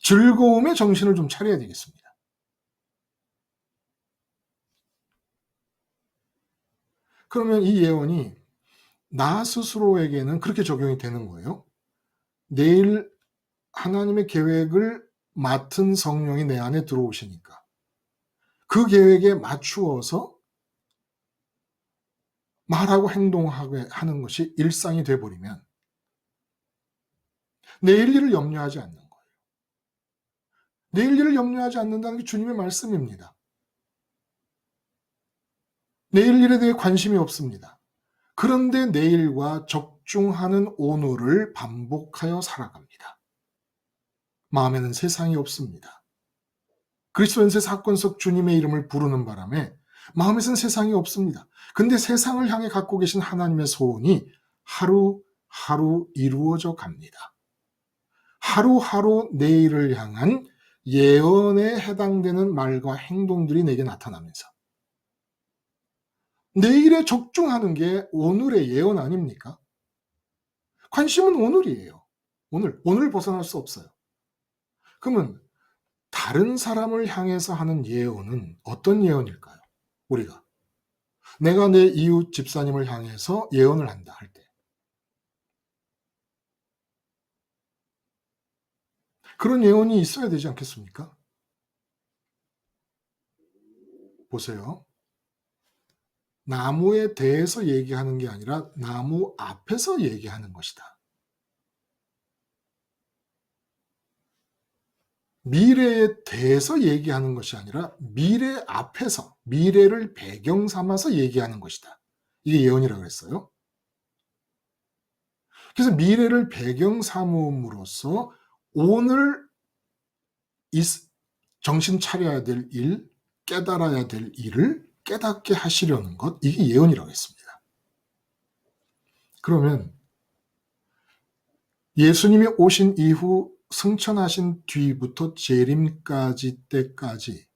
즐거움에 정신을 좀 차려야 되겠습니다. 그러면 이 예언이 나 스스로에게는 그렇게 적용이 되는 거예요. 내일 하나님의 계획을 맡은 성령이 내 안에 들어오시니까 그 계획에 맞추어서 말하고 행동하게 하는 것이 일상이 돼버리면 내일 일을 염려하지 않는 거예요. 내일 일을 염려하지 않는다는 게 주님의 말씀입니다. 내일 일에 대해 관심이 없습니다. 그런데 내일과 적중하는 오늘을 반복하여 살아갑니다. 마음에는 세상이 없습니다. 그리스도 연세 사건 속 주님의 이름을 부르는 바람에 마음에선 세상이 없습니다. 근데 세상을 향해 갖고 계신 하나님의 소원이 하루하루 이루어져 갑니다. 하루하루 내일을 향한 예언에 해당되는 말과 행동들이 내게 나타나면서 내일에 적중하는 게 오늘의 예언 아닙니까? 관심은 오늘이에요. 오늘 벗어날 수 없어요. 그러면 다른 사람을 향해서 하는 예언은 어떤 예언일까요? 우리가 내가 내 이웃 집사님을 향해서 예언을 한다 할 때 그런 예언이 있어야 되지 않겠습니까? 보세요. 나무에 대해서 얘기하는 게 아니라 나무 앞에서 얘기하는 것이다. 미래에 대해서 얘기하는 것이 아니라 미래 앞에서, 미래를 배경 삼아서 얘기하는 것이다. 이게 예언이라고 그랬어요. 그래서 미래를 배경 삼음으로써 오늘 정신 차려야 될 일, 깨달아야 될 일을 깨닫게 하시려는 것, 이게 예언이라고 했습니다. 그러면 예수님이 오신 이후 승천하신 뒤부터 재림까지 때까지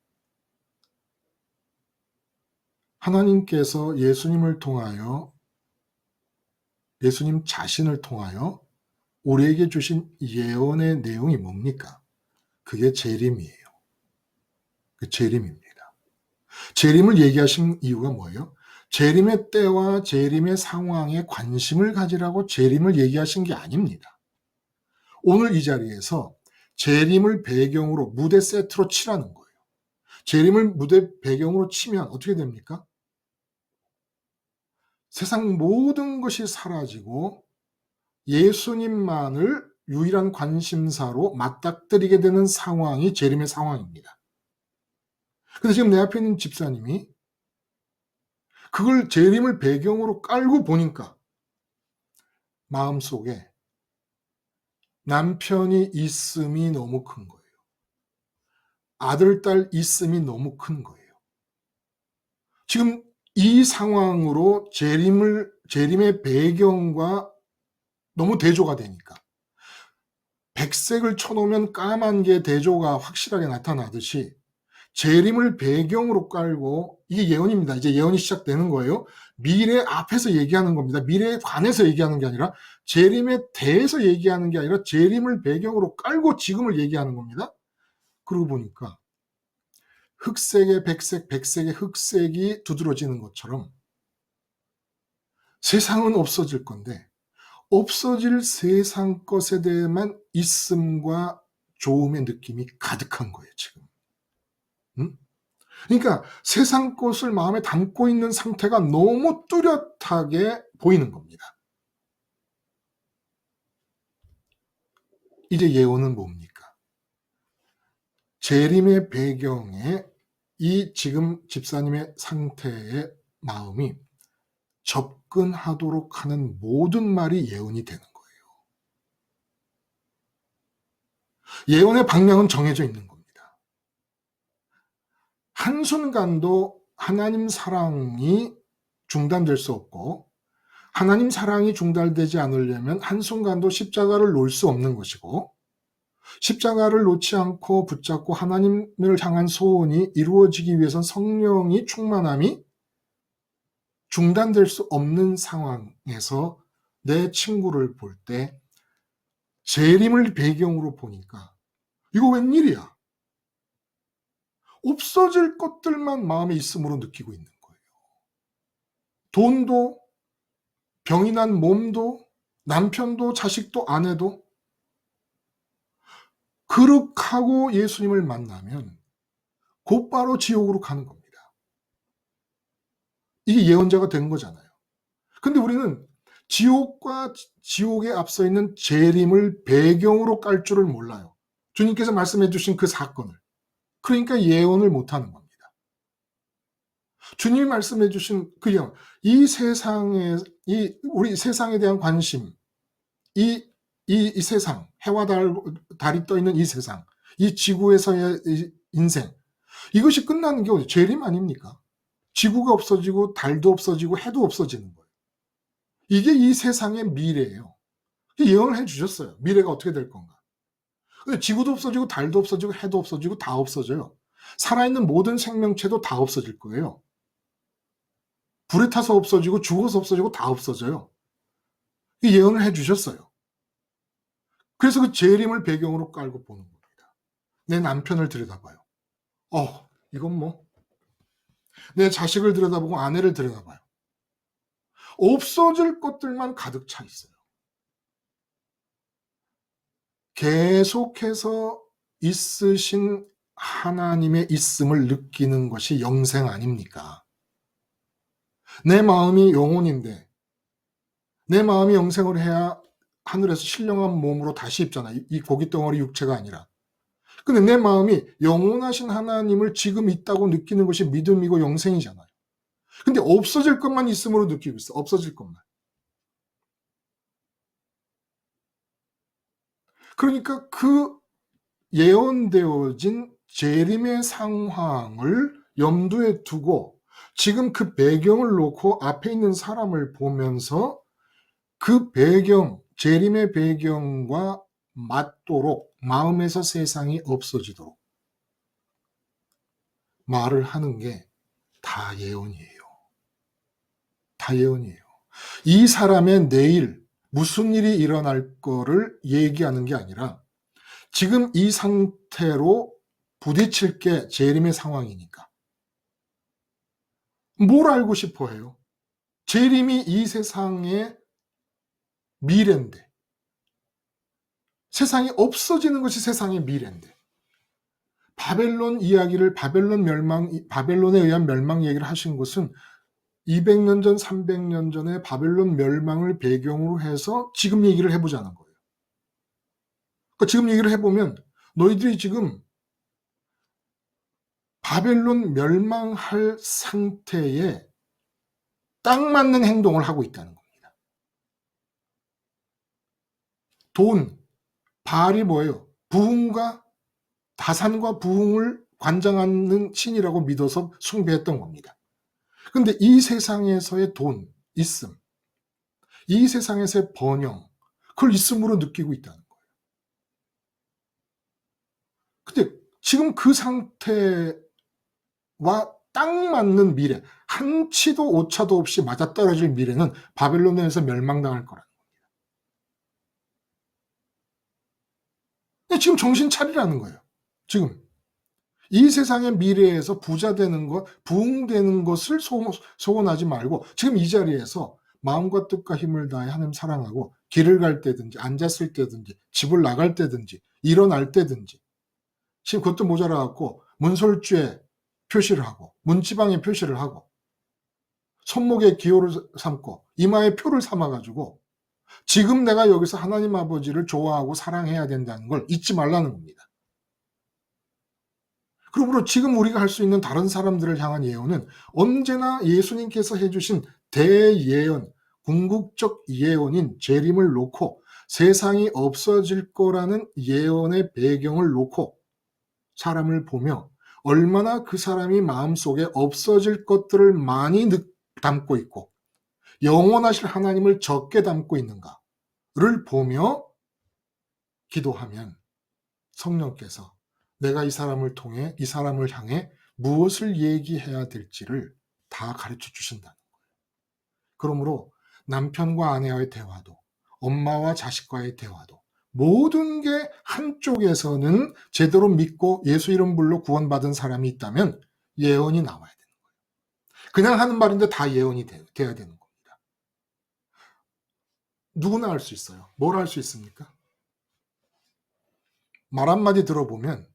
하나님께서 예수님을 통하여, 예수님 자신을 통하여 우리에게 주신 예언의 내용이 뭡니까? 그게 재림이에요. 그 재림입니다. 재림을 얘기하신 이유가 뭐예요? 재림의 때와 재림의 상황에 관심을 가지라고 재림을 얘기하신 게 아닙니다. 오늘 이 자리에서 재림을 배경으로 무대 세트로 치라는 거예요. 재림을 무대 배경으로 치면 어떻게 됩니까? 세상 모든 것이 사라지고 예수님만을 유일한 관심사로 맞닥뜨리게 되는 상황이 재림의 상황입니다. 근데 지금 내 앞에 있는 집사님이 그걸 재림을 배경으로 깔고 보니까 마음속에 남편이 있음이 너무 큰 거예요. 아들, 딸 있음이 너무 큰 거예요. 지금 이 상황으로 재림의 배경과 너무 대조가 되니까 백색을 쳐놓으면 까만 게 대조가 확실하게 나타나듯이 재림을 배경으로 깔고 이게 예언입니다. 이제 예언이 시작되는 거예요. 미래 앞에서 얘기하는 겁니다. 미래에 관해서 얘기하는 게 아니라 재림에 대해서 얘기하는 게 아니라 재림을 배경으로 깔고 지금을 얘기하는 겁니다. 그러고 보니까 흑색의 백색, 백색의 흑색이 두드러지는 것처럼 세상은 없어질 건데 없어질 세상 것에 대해만 있음과 좋음의 느낌이 가득한 거예요, 지금. 응? 그러니까 세상 것을 마음에 담고 있는 상태가 너무 뚜렷하게 보이는 겁니다. 이제 예언은 뭡니까? 재림의 배경에 이 지금 집사님의 상태의 마음이 접근하도록 하는 모든 말이 예언이 되는 거예요. 예언의 방향은 정해져 있는 겁니다. 한순간도 하나님 사랑이 중단될 수 없고 하나님 사랑이 중단되지 않으려면 한순간도 십자가를 놓을 수 없는 것이고 십자가를 놓지 않고 붙잡고 하나님을 향한 소원이 이루어지기 위해선 성령이 충만함이 중단될 수 없는 상황에서 내 친구를 볼 때 재림을 배경으로 보니까 이거 웬일이야? 없어질 것들만 마음에 있음으로 느끼고 있는 거예요. 돈도, 병이 난 몸도, 남편도, 자식도, 아내도. 그렇하고 예수님을 만나면 곧바로 지옥으로 가는 겁니다. 이게 예언자가 된 거잖아요. 근데 우리는 지옥과 지옥에 앞서 있는 재림을 배경으로 깔 줄을 몰라요. 주님께서 말씀해 주신 그 사건을. 그러니까 예언을 못하는 겁니다. 주님이 말씀해 주신 그 예언, 이 세상에, 우리 세상에 대한 관심, 이 세상, 해와 달이 떠 있는 이 세상, 이 지구에서의 인생, 이것이 끝나는 게 어디 재림 아닙니까? 지구가 없어지고 달도 없어지고 해도 없어지는 거예요. 이게 이 세상의 미래예요. 예언을 해주셨어요. 미래가 어떻게 될 건가. 근데 지구도 없어지고 달도 없어지고 해도 없어지고 다 없어져요. 살아있는 모든 생명체도 다 없어질 거예요. 불에 타서 없어지고 죽어서 없어지고 다 없어져요. 이 예언을 해주셨어요. 그래서 그 재림을 배경으로 깔고 보는 겁니다. 내 남편을 들여다봐요. 이건 뭐 내 자식을 들여다보고 아내를 들여다봐요. 없어질 것들만 가득 차 있어요. 계속해서 있으신 하나님의 있음을 느끼는 것이 영생 아닙니까? 내 마음이 영혼인데 내 마음이 영생을 해야 하늘에서 신령한 몸으로 다시 입잖아요. 이 고깃덩어리 육체가 아니라. 근데 내 마음이 영원하신 하나님을 지금 있다고 느끼는 것이 믿음이고 영생이잖아요. 근데 없어질 것만 있음으로 느끼고 있어. 없어질 것만. 그러니까 그 예언되어진 재림의 상황을 염두에 두고 지금 그 배경을 놓고 앞에 있는 사람을 보면서 그 배경, 재림의 배경과 맞도록 마음에서 세상이 없어지도록 말을 하는 게 다 예언이에요. 다 예언이에요. 이 사람의 내일 무슨 일이 일어날 거를 얘기하는 게 아니라 지금 이 상태로 부딪힐 게 재림의 상황이니까. 뭘 알고 싶어 해요? 재림이 이 세상의 미래인데, 세상이 없어지는 것이 세상의 미래인데, 바벨론 이야기를 바벨론에 의한 멸망 얘기를 하신 것은 200년 전, 300년 전에 바벨론 멸망을 배경으로 해서 지금 얘기를 해보자는 거예요. 그러니까 지금 얘기를 해보면 너희들이 지금 바벨론 멸망할 상태에 딱 맞는 행동을 하고 있다는 겁니다. 돈, 바알이 뭐예요? 부흥과 다산과 부흥을 관장하는 신이라고 믿어서 숭배했던 겁니다. 근데 이 세상에서의 돈, 있음, 이 세상에서의 번영, 그걸 있음으로 느끼고 있다는 거예요. 근데 지금 그 상태와 딱 맞는 미래, 한치도 오차도 없이 맞아떨어질 미래는 바벨론에서 멸망당할 거라는 겁니다. 근데 지금 정신 차리라는 거예요. 지금 이 세상의 미래에서 부자 되는 것, 부흥되는 것을 소원하지 말고 지금 이 자리에서 마음과 뜻과 힘을 다해 하나님 사랑하고 길을 갈 때든지 앉았을 때든지 집을 나갈 때든지 일어날 때든지 지금 그것도 모자라 갖고 문설주에 표시를 하고 문지방에 표시를 하고 손목에 기호를 삼고 이마에 표를 삼아 가지고 지금 내가 여기서 하나님 아버지를 좋아하고 사랑해야 된다는 걸 잊지 말라는 겁니다. 그러므로 지금 우리가 할 수 있는 다른 사람들을 향한 예언은 언제나 예수님께서 해주신 대예언, 궁극적 예언인 재림을 놓고 세상이 없어질 거라는 예언의 배경을 놓고 사람을 보며 얼마나 그 사람이 마음속에 없어질 것들을 많이 담고 있고 영원하실 하나님을 적게 담고 있는가를 보며 기도하면 성령께서 내가 이 사람을 통해 이 사람을 향해 무엇을 얘기해야 될지를 다 가르쳐 주신다는 거예요. 그러므로 남편과 아내와의 대화도 엄마와 자식과의 대화도 모든 게 한쪽에서는 제대로 믿고 예수 이름 불러 구원받은 사람이 있다면 예언이 나와야 되는 거예요. 그냥 하는 말인데 다 예언이 돼야 되는 겁니다. 누구나 할 수 있어요. 뭘 할 수 있습니까? 말 한마디 들어보면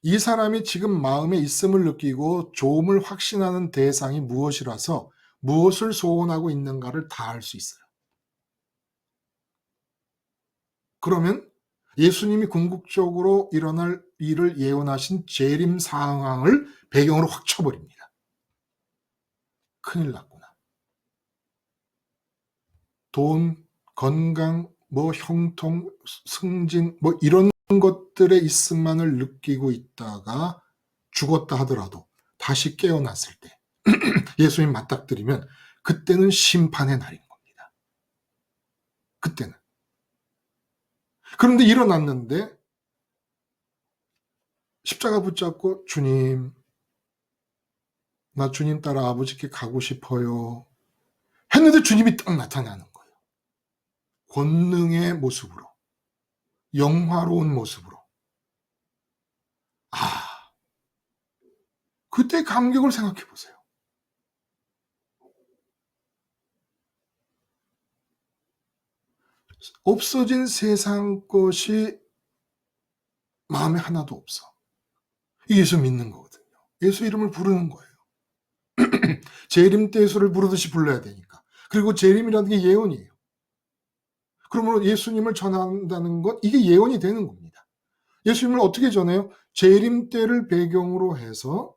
이 사람이 지금 마음에 있음을 느끼고 좋음을 확신하는 대상이 무엇이라서 무엇을 소원하고 있는가를 다 알 수 있어요. 그러면 예수님이 궁극적으로 일어날 일을 예언하신 재림 상황을 배경으로 확 쳐버립니다. 큰일 났구나. 돈, 건강, 형통, 승진, 이런 것들의 있음만을 느끼고 있다가 죽었다 하더라도 다시 깨어났을 때 예수님 맞닥뜨리면 그때는 심판의 날인 겁니다. 그때는. 그런데 일어났는데 십자가 붙잡고 주님 나 주님 따라 아버지께 가고 싶어요. 했는데 주님이 딱 나타나는 거예요. 권능의 모습으로, 영화로운 모습으로. 그때 감격을 생각해 보세요. 없어진 세상 것이 마음에 하나도 없어. 예수 믿는 거거든요. 예수 이름을 부르는 거예요. 재림 때 예수를 부르듯이 불러야 되니까. 그리고 재림이라는 게 예언이에요. 그러므로 예수님을 전한다는 것, 이게 예언이 되는 겁니다. 예수님을 어떻게 전해요? 재림 때를 배경으로 해서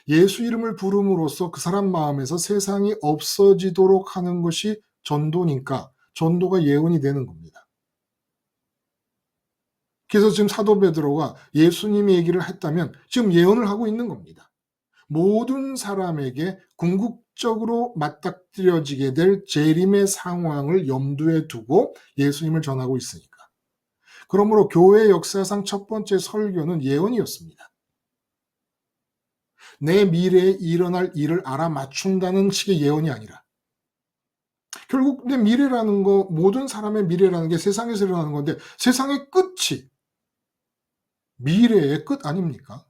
예수 이름을 부름으로써 그 사람 마음에서 세상이 없어지도록 하는 것이 전도니까 전도가 예언이 되는 겁니다. 그래서 지금 사도 베드로가 예수님이 얘기를 했다면 지금 예언을 하고 있는 겁니다. 모든 사람에게 궁극적으로 맞닥뜨려지게 될 재림의 상황을 염두에 두고 예수님을 전하고 있으니까. 그러므로 교회 역사상 첫 번째 설교는 예언이었습니다. 내 미래에 일어날 일을 알아맞춘다는 식의 예언이 아니라 결국 내 미래라는 거, 모든 사람의 미래라는 게 세상에서 일어나는 건데 세상의 끝이 미래의 끝 아닙니까?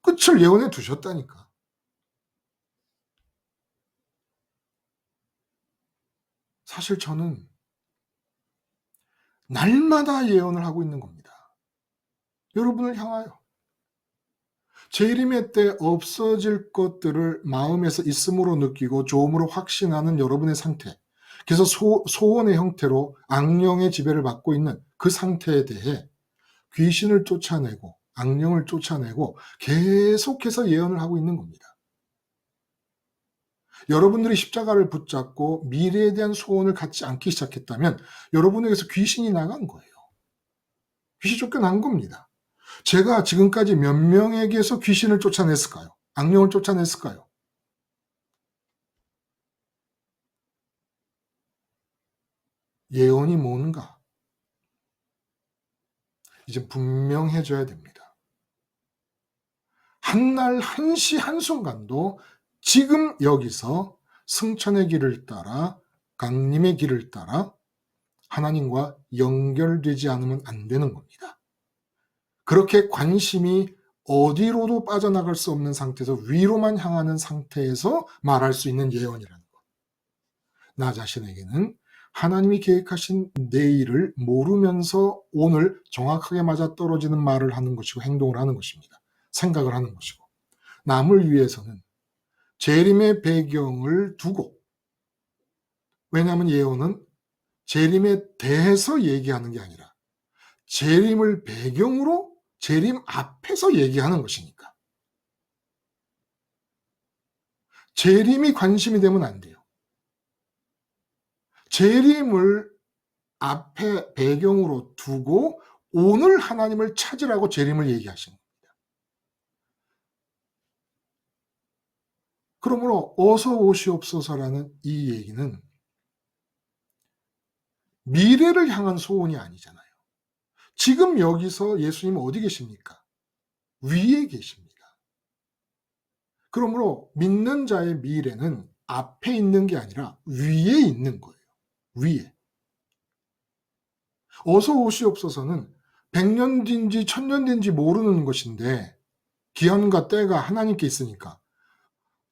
끝을 예언해 두셨다니까. 사실 저는 날마다 예언을 하고 있는 겁니다. 여러분을 향하여. 재림의 때 없어질 것들을 마음에서 있음으로 느끼고 조음으로 확신하는 여러분의 상태. 그래서 소원의 형태로 악령의 지배를 받고 있는 그 상태에 대해 귀신을 쫓아내고 악령을 쫓아내고 계속해서 예언을 하고 있는 겁니다. 여러분들이 십자가를 붙잡고 미래에 대한 소원을 갖지 않기 시작했다면 여러분에게서 귀신이 나간 거예요. 귀신이 쫓겨난 겁니다. 제가 지금까지 몇 명에게서 귀신을 쫓아냈을까요? 악령을 쫓아냈을까요? 예언이 뭔가 이제 분명해져야 됩니다. 한날 한시 한순간도 지금 여기서 승천의 길을 따라 강림의 길을 따라 하나님과 연결되지 않으면 안 되는 겁니다. 그렇게 관심이 어디로도 빠져나갈 수 없는 상태에서 위로만 향하는 상태에서 말할 수 있는 예언이라는 것. 나 자신에게는 하나님이 계획하신 내일을 모르면서 오늘 정확하게 맞아떨어지는 말을 하는 것이고 행동을 하는 것입니다. 생각을 하는 것이고. 남을 위해서는 재림의 배경을 두고, 왜냐하면 예언은 재림에 대해서 얘기하는 게 아니라 재림을 배경으로 재림 앞에서 얘기하는 것이니까. 재림이 관심이 되면 안 돼요. 재림을 앞에 배경으로 두고 오늘 하나님을 찾으라고 재림을 얘기하시는 겁니다. 그러므로 어서 오시옵소서라는 이 얘기는 미래를 향한 소원이 아니잖아요. 지금 여기서 예수님은 어디 계십니까? 위에 계십니다. 그러므로 믿는 자의 미래는 앞에 있는 게 아니라 위에 있는 거예요. 위에. 어서 오시옵소서는 100년 뒤인지 1000년 뒤인지 모르는 것인데 기한과 때가 하나님께 있으니까.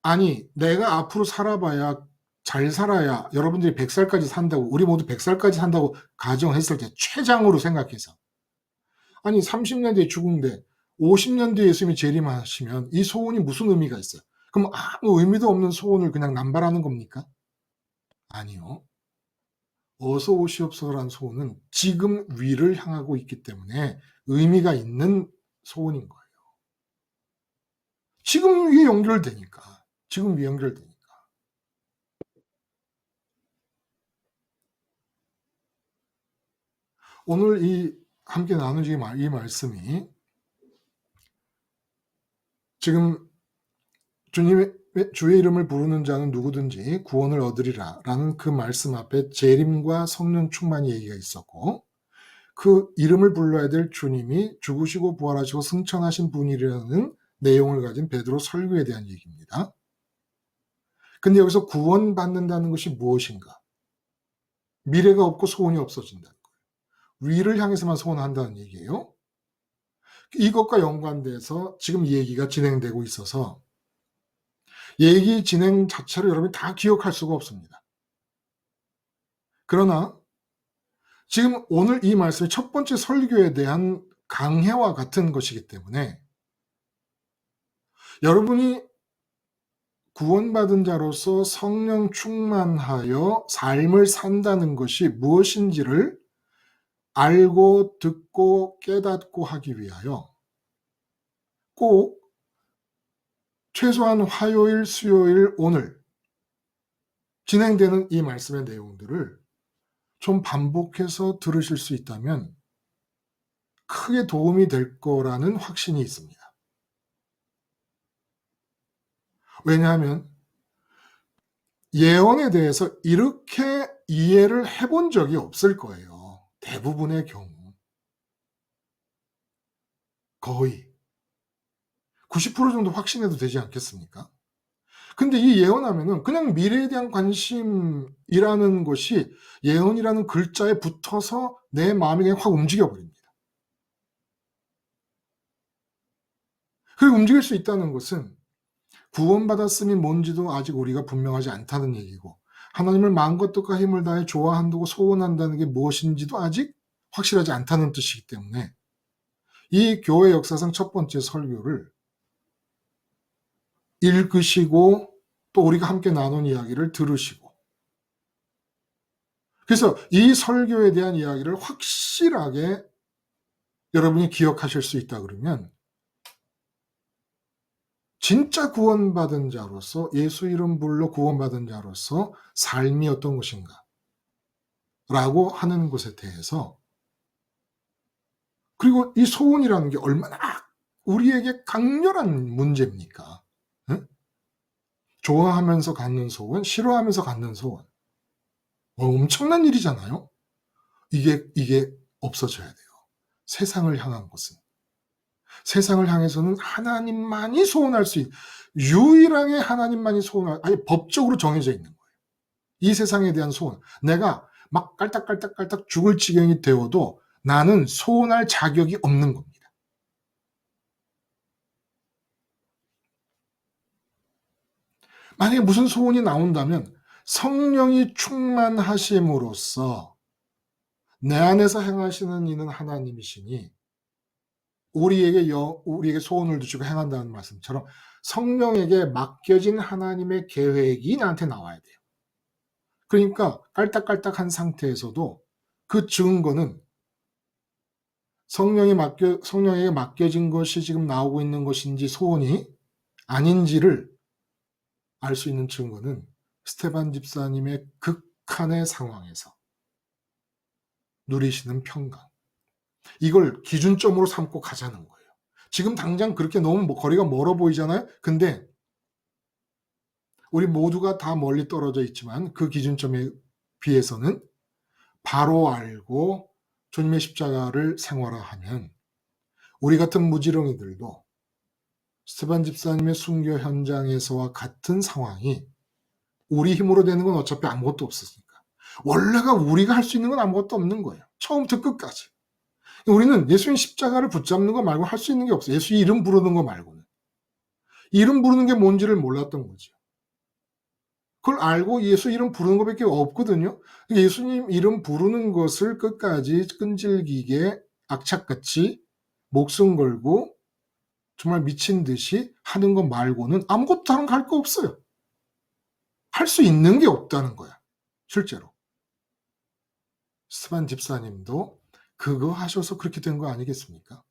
아니, 내가 앞으로 살아봐야 잘 살아야 여러분들이 100살까지 산다고, 우리 모두 100살까지 산다고 가정했을 때 최장으로 생각해서, 아니 30년 뒤에 죽은데 50년 뒤에 예수님이 재림하시면 이 소원이 무슨 의미가 있어요? 그럼 아무 의미도 없는 소원을 그냥 남발하는 겁니까? 아니요. 어서 오시옵소서라는 소원은 지금 위를 향하고 있기 때문에 의미가 있는 소원인 거예요. 지금 위에 연결되니까. 지금 위에 연결되니까. 오늘 이 함께 나누지 이 말씀이 지금 주님의 주의 이름을 부르는 자는 누구든지 구원을 얻으리라 라는 그 말씀 앞에 재림과 성령 충만의 얘기가 있었고, 그 이름을 불러야 될 주님이 죽으시고 부활하시고 승천하신 분이라는 내용을 가진 베드로 설교에 대한 얘기입니다. 근데 여기서 구원받는다는 것이 무엇인가? 미래가 없고 소원이 없어진다는 거예요. 위를 향해서만 소원한다는 얘기예요. 이것과 연관돼서 지금 얘기가 진행되고 있어서 얘기 진행 자체를 여러분이 다 기억할 수가 없습니다. 그러나 지금 오늘 이 말씀이 첫 번째 설교에 대한 강해와 같은 것이기 때문에 여러분이 구원받은 자로서 성령 충만하여 삶을 산다는 것이 무엇인지를 알고 듣고 깨닫고 하기 위하여 꼭 최소한 화요일, 수요일, 오늘 진행되는 이 말씀의 내용들을 좀 반복해서 들으실 수 있다면 크게 도움이 될 거라는 확신이 있습니다. 왜냐하면 예언에 대해서 이렇게 이해를 해본 적이 없을 거예요. 대부분의 경우. 거의 90% 정도 확신해도 되지 않겠습니까? 근데 이 예언하면은 그냥 미래에 대한 관심이라는 것이 예언이라는 글자에 붙어서 내 마음이 그냥 확 움직여 버립니다. 그리고 움직일 수 있다는 것은 구원받았음이 뭔지도 아직 우리가 분명하지 않다는 얘기고 하나님을 마음과 뜻과 힘을 다해 좋아한다고 소원한다는 게 무엇인지도 아직 확실하지 않다는 뜻이기 때문에 이 교회 역사상 첫 번째 설교를 읽으시고 또 우리가 함께 나눈 이야기를 들으시고 그래서 이 설교에 대한 이야기를 확실하게 여러분이 기억하실 수 있다 그러면 진짜 구원받은 자로서 예수 이름 불러 구원받은 자로서 삶이 어떤 것인가 라고 하는 것에 대해서 그리고 이 소원이라는 게 얼마나 우리에게 강렬한 문제입니까? 응? 좋아하면서 갖는 소원, 싫어하면서 갖는 소원. 엄청난 일이잖아요. 이게 없어져야 돼요. 세상을 향한 것은. 세상을 향해서는 하나님만이 소원할 수 있는 유일하게 하나님만이 소원할 아니 법적으로 정해져 있는 거예요. 이 세상에 대한 소원. 내가 막 깔딱깔딱깔딱 죽을 지경이 되어도 나는 소원할 자격이 없는 겁니다. 만약에 무슨 소원이 나온다면 성령이 충만하심으로써 내 안에서 행하시는 이는 하나님이시니 우리에게 소원을 주시고 행한다는 말씀처럼 성령에게 맡겨진 하나님의 계획이 나한테 나와야 돼요. 그러니까 깔딱깔딱한 상태에서도 그 증거는 성령에게 맡겨진 것이 지금 나오고 있는 것인지 소원이 아닌지를 알 수 있는 증거는 스테반 집사님의 극한의 상황에서 누리시는 평강. 이걸 기준점으로 삼고 가자는 거예요. 지금 당장 그렇게 너무 거리가 멀어 보이잖아요. 근데 우리 모두가 다 멀리 떨어져 있지만 그 기준점에 비해서는 바로 알고 주님의 십자가를 생활화하면 우리 같은 무지렁이들도 스테반 집사님의 순교 현장에서와 같은 상황이 우리 힘으로 되는 건 어차피 아무것도 없으니까. 원래가 우리가 할 수 있는 건 아무것도 없는 거예요. 처음부터 끝까지. 우리는 예수님 십자가를 붙잡는 거 말고 할 수 있는 게 없어요. 예수 이름 부르는 거 말고는. 이름 부르는 게 뭔지를 몰랐던 거죠. 그걸 알고 예수 이름 부르는 것밖에 없거든요. 예수님 이름 부르는 것을 끝까지 끈질기게 악착같이 목숨 걸고 정말 미친 듯이 하는 것 말고는 아무것도 다른 거 할 거 없어요. 할 수 있는 게 없다는 거야. 실제로. 스테반 집사님도 그거 하셔서 그렇게 된 거 아니겠습니까?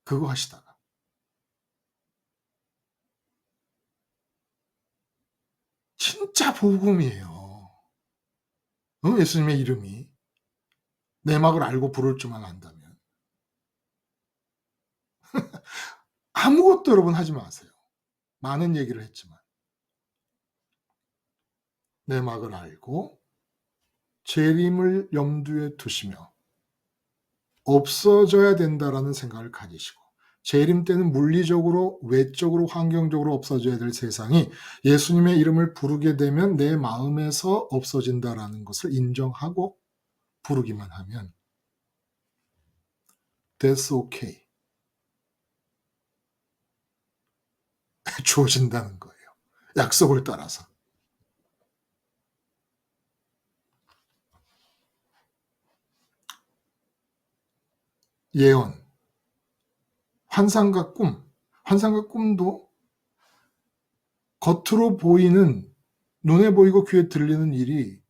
그거 하시다가. 진짜 복음이에요. 예수님의 이름이. 내막을 알고 부를 줄만 안다면. 아무것도 여러분 하지 마세요. 많은 얘기를 했지만. 내막을 알고 재림을 염두에 두시며 없어져야 된다라는 생각을 가지시고 재림 때는 물리적으로, 외적으로, 환경적으로 없어져야 될 세상이 예수님의 이름을 부르게 되면 내 마음에서 없어진다라는 것을 인정하고 부르기만 하면 That's okay. 주어진다는 거예요. 약속을 따라서. 예언, 환상과 꿈도 겉으로 보이는, 눈에 보이고 귀에 들리는 일이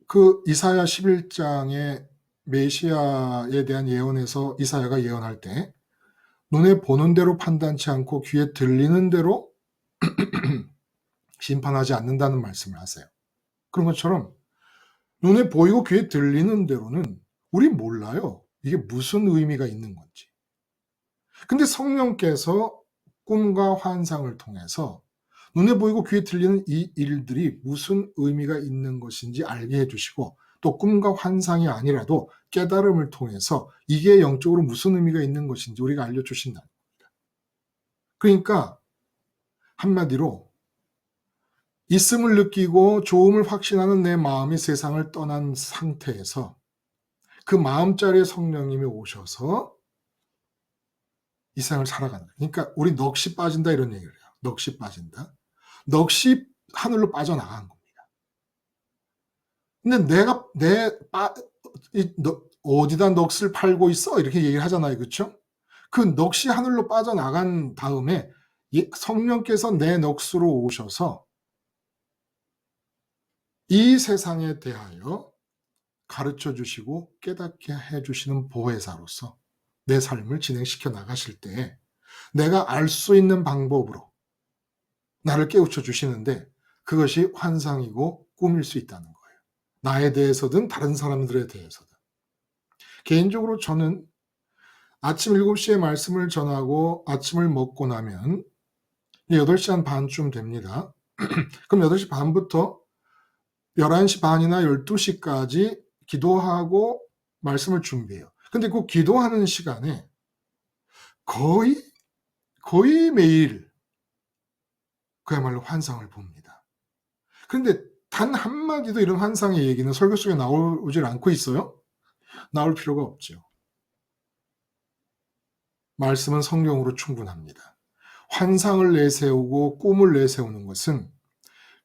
그 이사야 11장의 메시아에 대한 예언에서 이사야가 예언할 때 눈에 보는 대로 판단치 않고 귀에 들리는 대로 심판하지 않는다는 말씀을 하세요. 그런 것처럼 눈에 보이고 귀에 들리는 대로는 우리 몰라요. 이게 무슨 의미가 있는 건지. 근데 성령께서 꿈과 환상을 통해서 눈에 보이고 귀에 들리는 이 일들이 무슨 의미가 있는 것인지 알게 해주시고, 또 꿈과 환상이 아니라도 깨달음을 통해서 이게 영적으로 무슨 의미가 있는 것인지 우리가 알려주신다는 겁니다. 그러니까 한마디로 있음을 느끼고 좋음을 확신하는 내 마음이 세상을 떠난 상태에서 그 마음자리에 성령님이 오셔서 이 세상을 살아간다. 그러니까 우리 넋이 빠진다 이런 얘기를 해요. 넋이 빠진다. 넋이 하늘로 빠져나간 겁니다. 근데 어디다 넋을 팔고 있어? 이렇게 얘기를 하잖아요. 그렇죠? 그 넋이 하늘로 빠져나간 다음에 성령께서 내 넋으로 오셔서 이 세상에 대하여 가르쳐 주시고 깨닫게 해주시는 보혜사로서 내 삶을 진행시켜 나가실 때 내가 알 수 있는 방법으로 나를 깨우쳐 주시는데 그것이 환상이고 꿈일 수 있다는 거예요. 나에 대해서든 다른 사람들에 대해서든. 개인적으로 저는 아침 7시에 말씀을 전하고 아침을 먹고 나면 8시 한 반쯤 됩니다. 그럼 8시 반부터 11시 반이나 12시까지 기도하고 말씀을 준비해요. 근데 그 기도하는 시간에 거의 매일 그야말로 환상을 봅니다. 그런데 단 한마디도 이런 환상의 얘기는 설교 속에 나오질 않고 있어요. 나올 필요가 없죠. 말씀은 성경으로 충분합니다. 환상을 내세우고 꿈을 내세우는 것은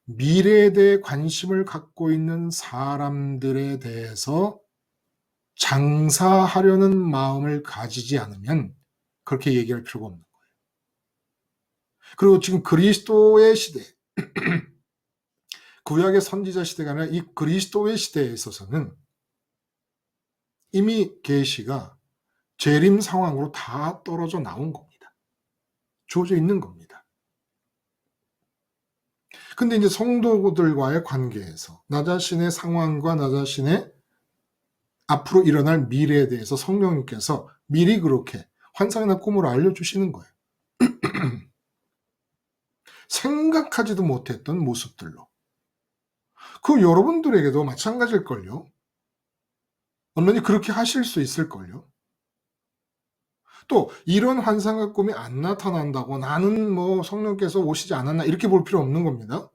미래에 대해 관심을 갖고 있는 사람들에 대해서 장사하려는 마음을 가지지 않으면 그렇게 얘기할 필요가 없는 거예요. 그리고 지금 그리스도의 시대, 구약의 선지자 시대가 아니라 이 그리스도의 시대에 있어서는 이미 계시가 재림 상황으로 다 떨어져 나온 겁니다. 주어져 있는 겁니다. 근데 이제 성도들과의 관계에서 나 자신의 상황과 나 자신의 앞으로 일어날 미래에 대해서 성령님께서 미리 그렇게 환상이나 꿈으로 알려주시는 거예요. 생각하지도 못했던 모습들로. 그 여러분들에게도 마찬가지일걸요. 언론이 그렇게 하실 수 있을걸요. 또 이런 환상과 꿈이 안 나타난다고 나는 뭐 성령께서 오시지 않았나 이렇게 볼 필요 없는 겁니다.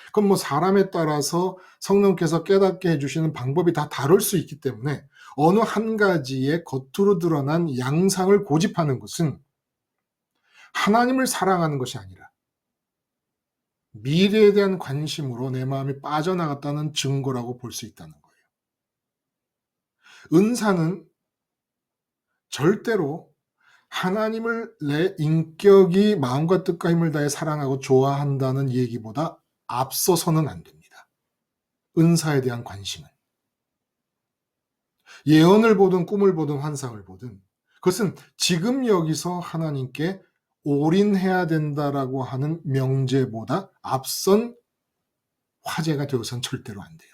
그건 뭐 사람에 따라서 성령께서 깨닫게 해주시는 방법이 다 다를 수 있기 때문에 어느 한 가지의 겉으로 드러난 양상을 고집하는 것은 하나님을 사랑하는 것이 아니라 미래에 대한 관심으로 내 마음이 빠져나갔다는 증거라고 볼 수 있다는 거예요. 은사는 절대로 하나님을 내 인격이 마음과 뜻과 힘을 다해 사랑하고 좋아한다는 얘기보다 앞서서는 안 됩니다. 은사에 대한 관심은. 예언을 보든 꿈을 보든 환상을 보든 그것은 지금 여기서 하나님께 올인해야 된다라고 하는 명제보다 앞선 화제가 되어서는 절대로 안 돼요.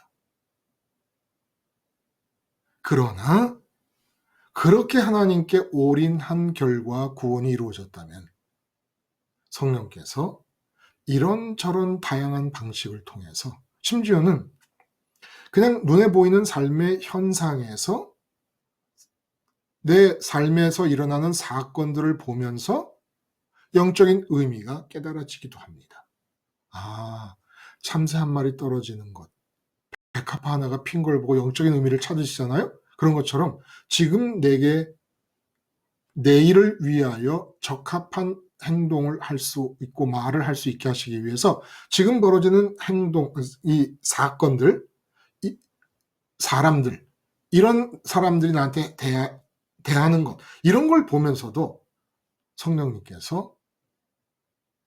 그러나 그렇게 하나님께 올인한 결과 구원이 이루어졌다면 성령께서 이런저런 다양한 방식을 통해서 심지어는 그냥 눈에 보이는 삶의 현상에서 내 삶에서 일어나는 사건들을 보면서 영적인 의미가 깨달아지기도 합니다. 아, 참새 한 마리 떨어지는 것, 백합화 하나가 핀 걸 보고 영적인 의미를 찾으시잖아요? 그런 것처럼 지금 내게 내일을 위하여 적합한 행동을 할 수 있고 말을 할 수 있게 하시기 위해서 지금 벌어지는 행동, 이 사건들, 이 사람들, 이런 사람들이 나한테 대하는 것, 이런 걸 보면서도 성령님께서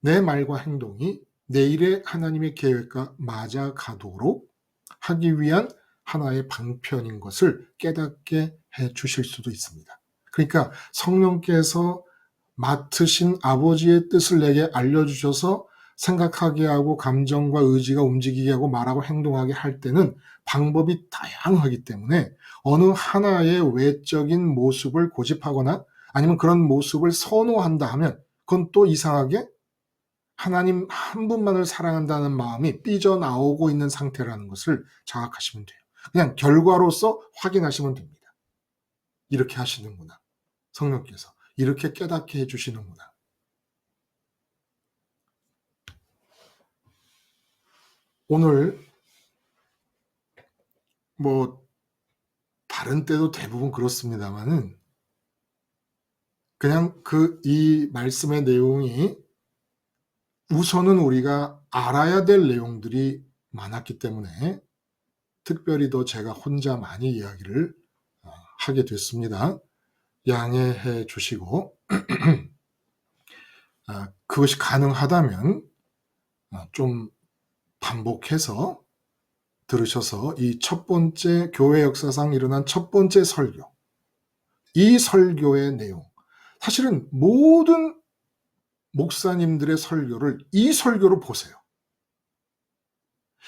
내 말과 행동이 내일의 하나님의 계획과 맞아가도록 하기 위한 하나의 방편인 것을 깨닫게 해 주실 수도 있습니다. 그러니까 성령께서 맡으신 아버지의 뜻을 내게 알려주셔서 생각하게 하고 감정과 의지가 움직이게 하고 말하고 행동하게 할 때는 방법이 다양하기 때문에 어느 하나의 외적인 모습을 고집하거나 아니면 그런 모습을 선호한다 하면 그건 또 이상하게 하나님 한 분만을 사랑한다는 마음이 삐져나오고 있는 상태라는 것을 자각하시면 돼요. 그냥 결과로서 확인하시면 됩니다. 이렇게 하시는구나. 성령께서 이렇게 깨닫게 해주시는구나. 오늘 다른 때도 대부분 그렇습니다만은 그냥 이 말씀의 내용이 우선은 우리가 알아야 될 내용들이 많았기 때문에 특별히 더 제가 혼자 많이 이야기를 하게 됐습니다. 양해해 주시고 그것이 가능하다면 좀 반복해서 들으셔서 이 첫 번째 교회 역사상 일어난 첫 번째 설교, 이 설교의 내용, 사실은 모든 목사님들의 설교를 이 설교로 보세요.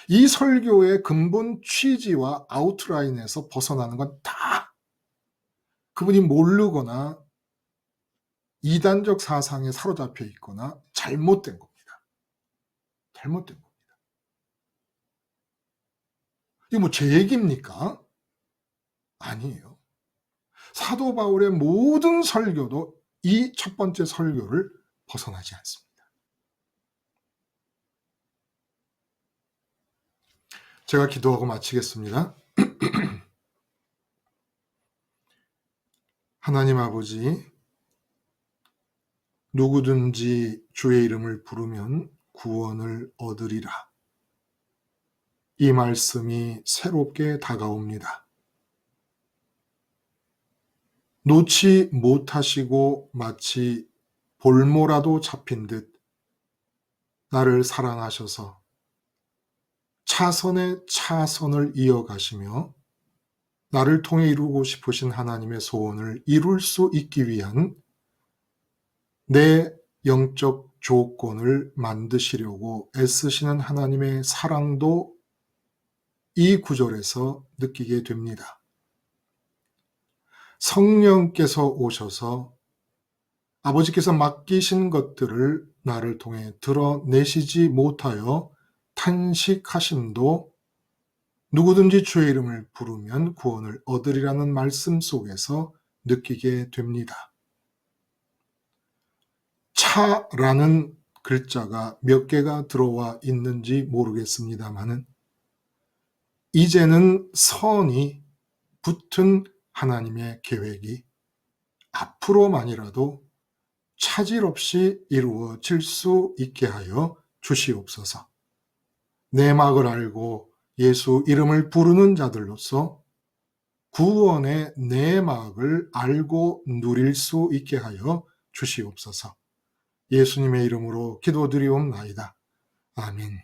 이 설교의 근본 취지와 아웃라인에서 벗어나는 건 다 그분이 모르거나 이단적 사상에 사로잡혀 있거나 잘못된 겁니다. 잘못된 겁니다. 이게 제 얘기입니까? 아니에요. 사도 바울의 모든 설교도 이 첫 번째 설교를 벗어나지 않습니다. 제가 기도하고 마치겠습니다. 하나님 아버지, 누구든지 주의 이름을 부르면 구원을 얻으리라. 이 말씀이 새롭게 다가옵니다. 놓지 못하시고 마치 볼모라도 잡힌 듯 나를 사랑하셔서 차선에 차선을 이어가시며 나를 통해 이루고 싶으신 하나님의 소원을 이룰 수 있기 위한 내 영적 조건을 만드시려고 애쓰시는 하나님의 사랑도 이 구절에서 느끼게 됩니다. 성령께서 오셔서 아버지께서 맡기신 것들을 나를 통해 드러내시지 못하여 탄식하심도 누구든지 주의 이름을 부르면 구원을 얻으리라는 말씀 속에서 느끼게 됩니다. 차라는 글자가 몇 개가 들어와 있는지 모르겠습니다만은 이제는 선이 붙은 하나님의 계획이 앞으로만이라도 차질 없이 이루어질 수 있게 하여 주시옵소서. 내막을 알고 예수 이름을 부르는 자들로서 구원의 내막을 알고 누릴 수 있게 하여 주시옵소서. 예수님의 이름으로 기도드리옵나이다. 아멘.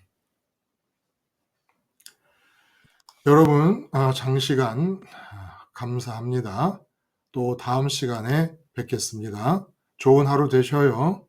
여러분, 장시간 감사합니다. 또 다음 시간에 뵙겠습니다. 좋은 하루 되셔요.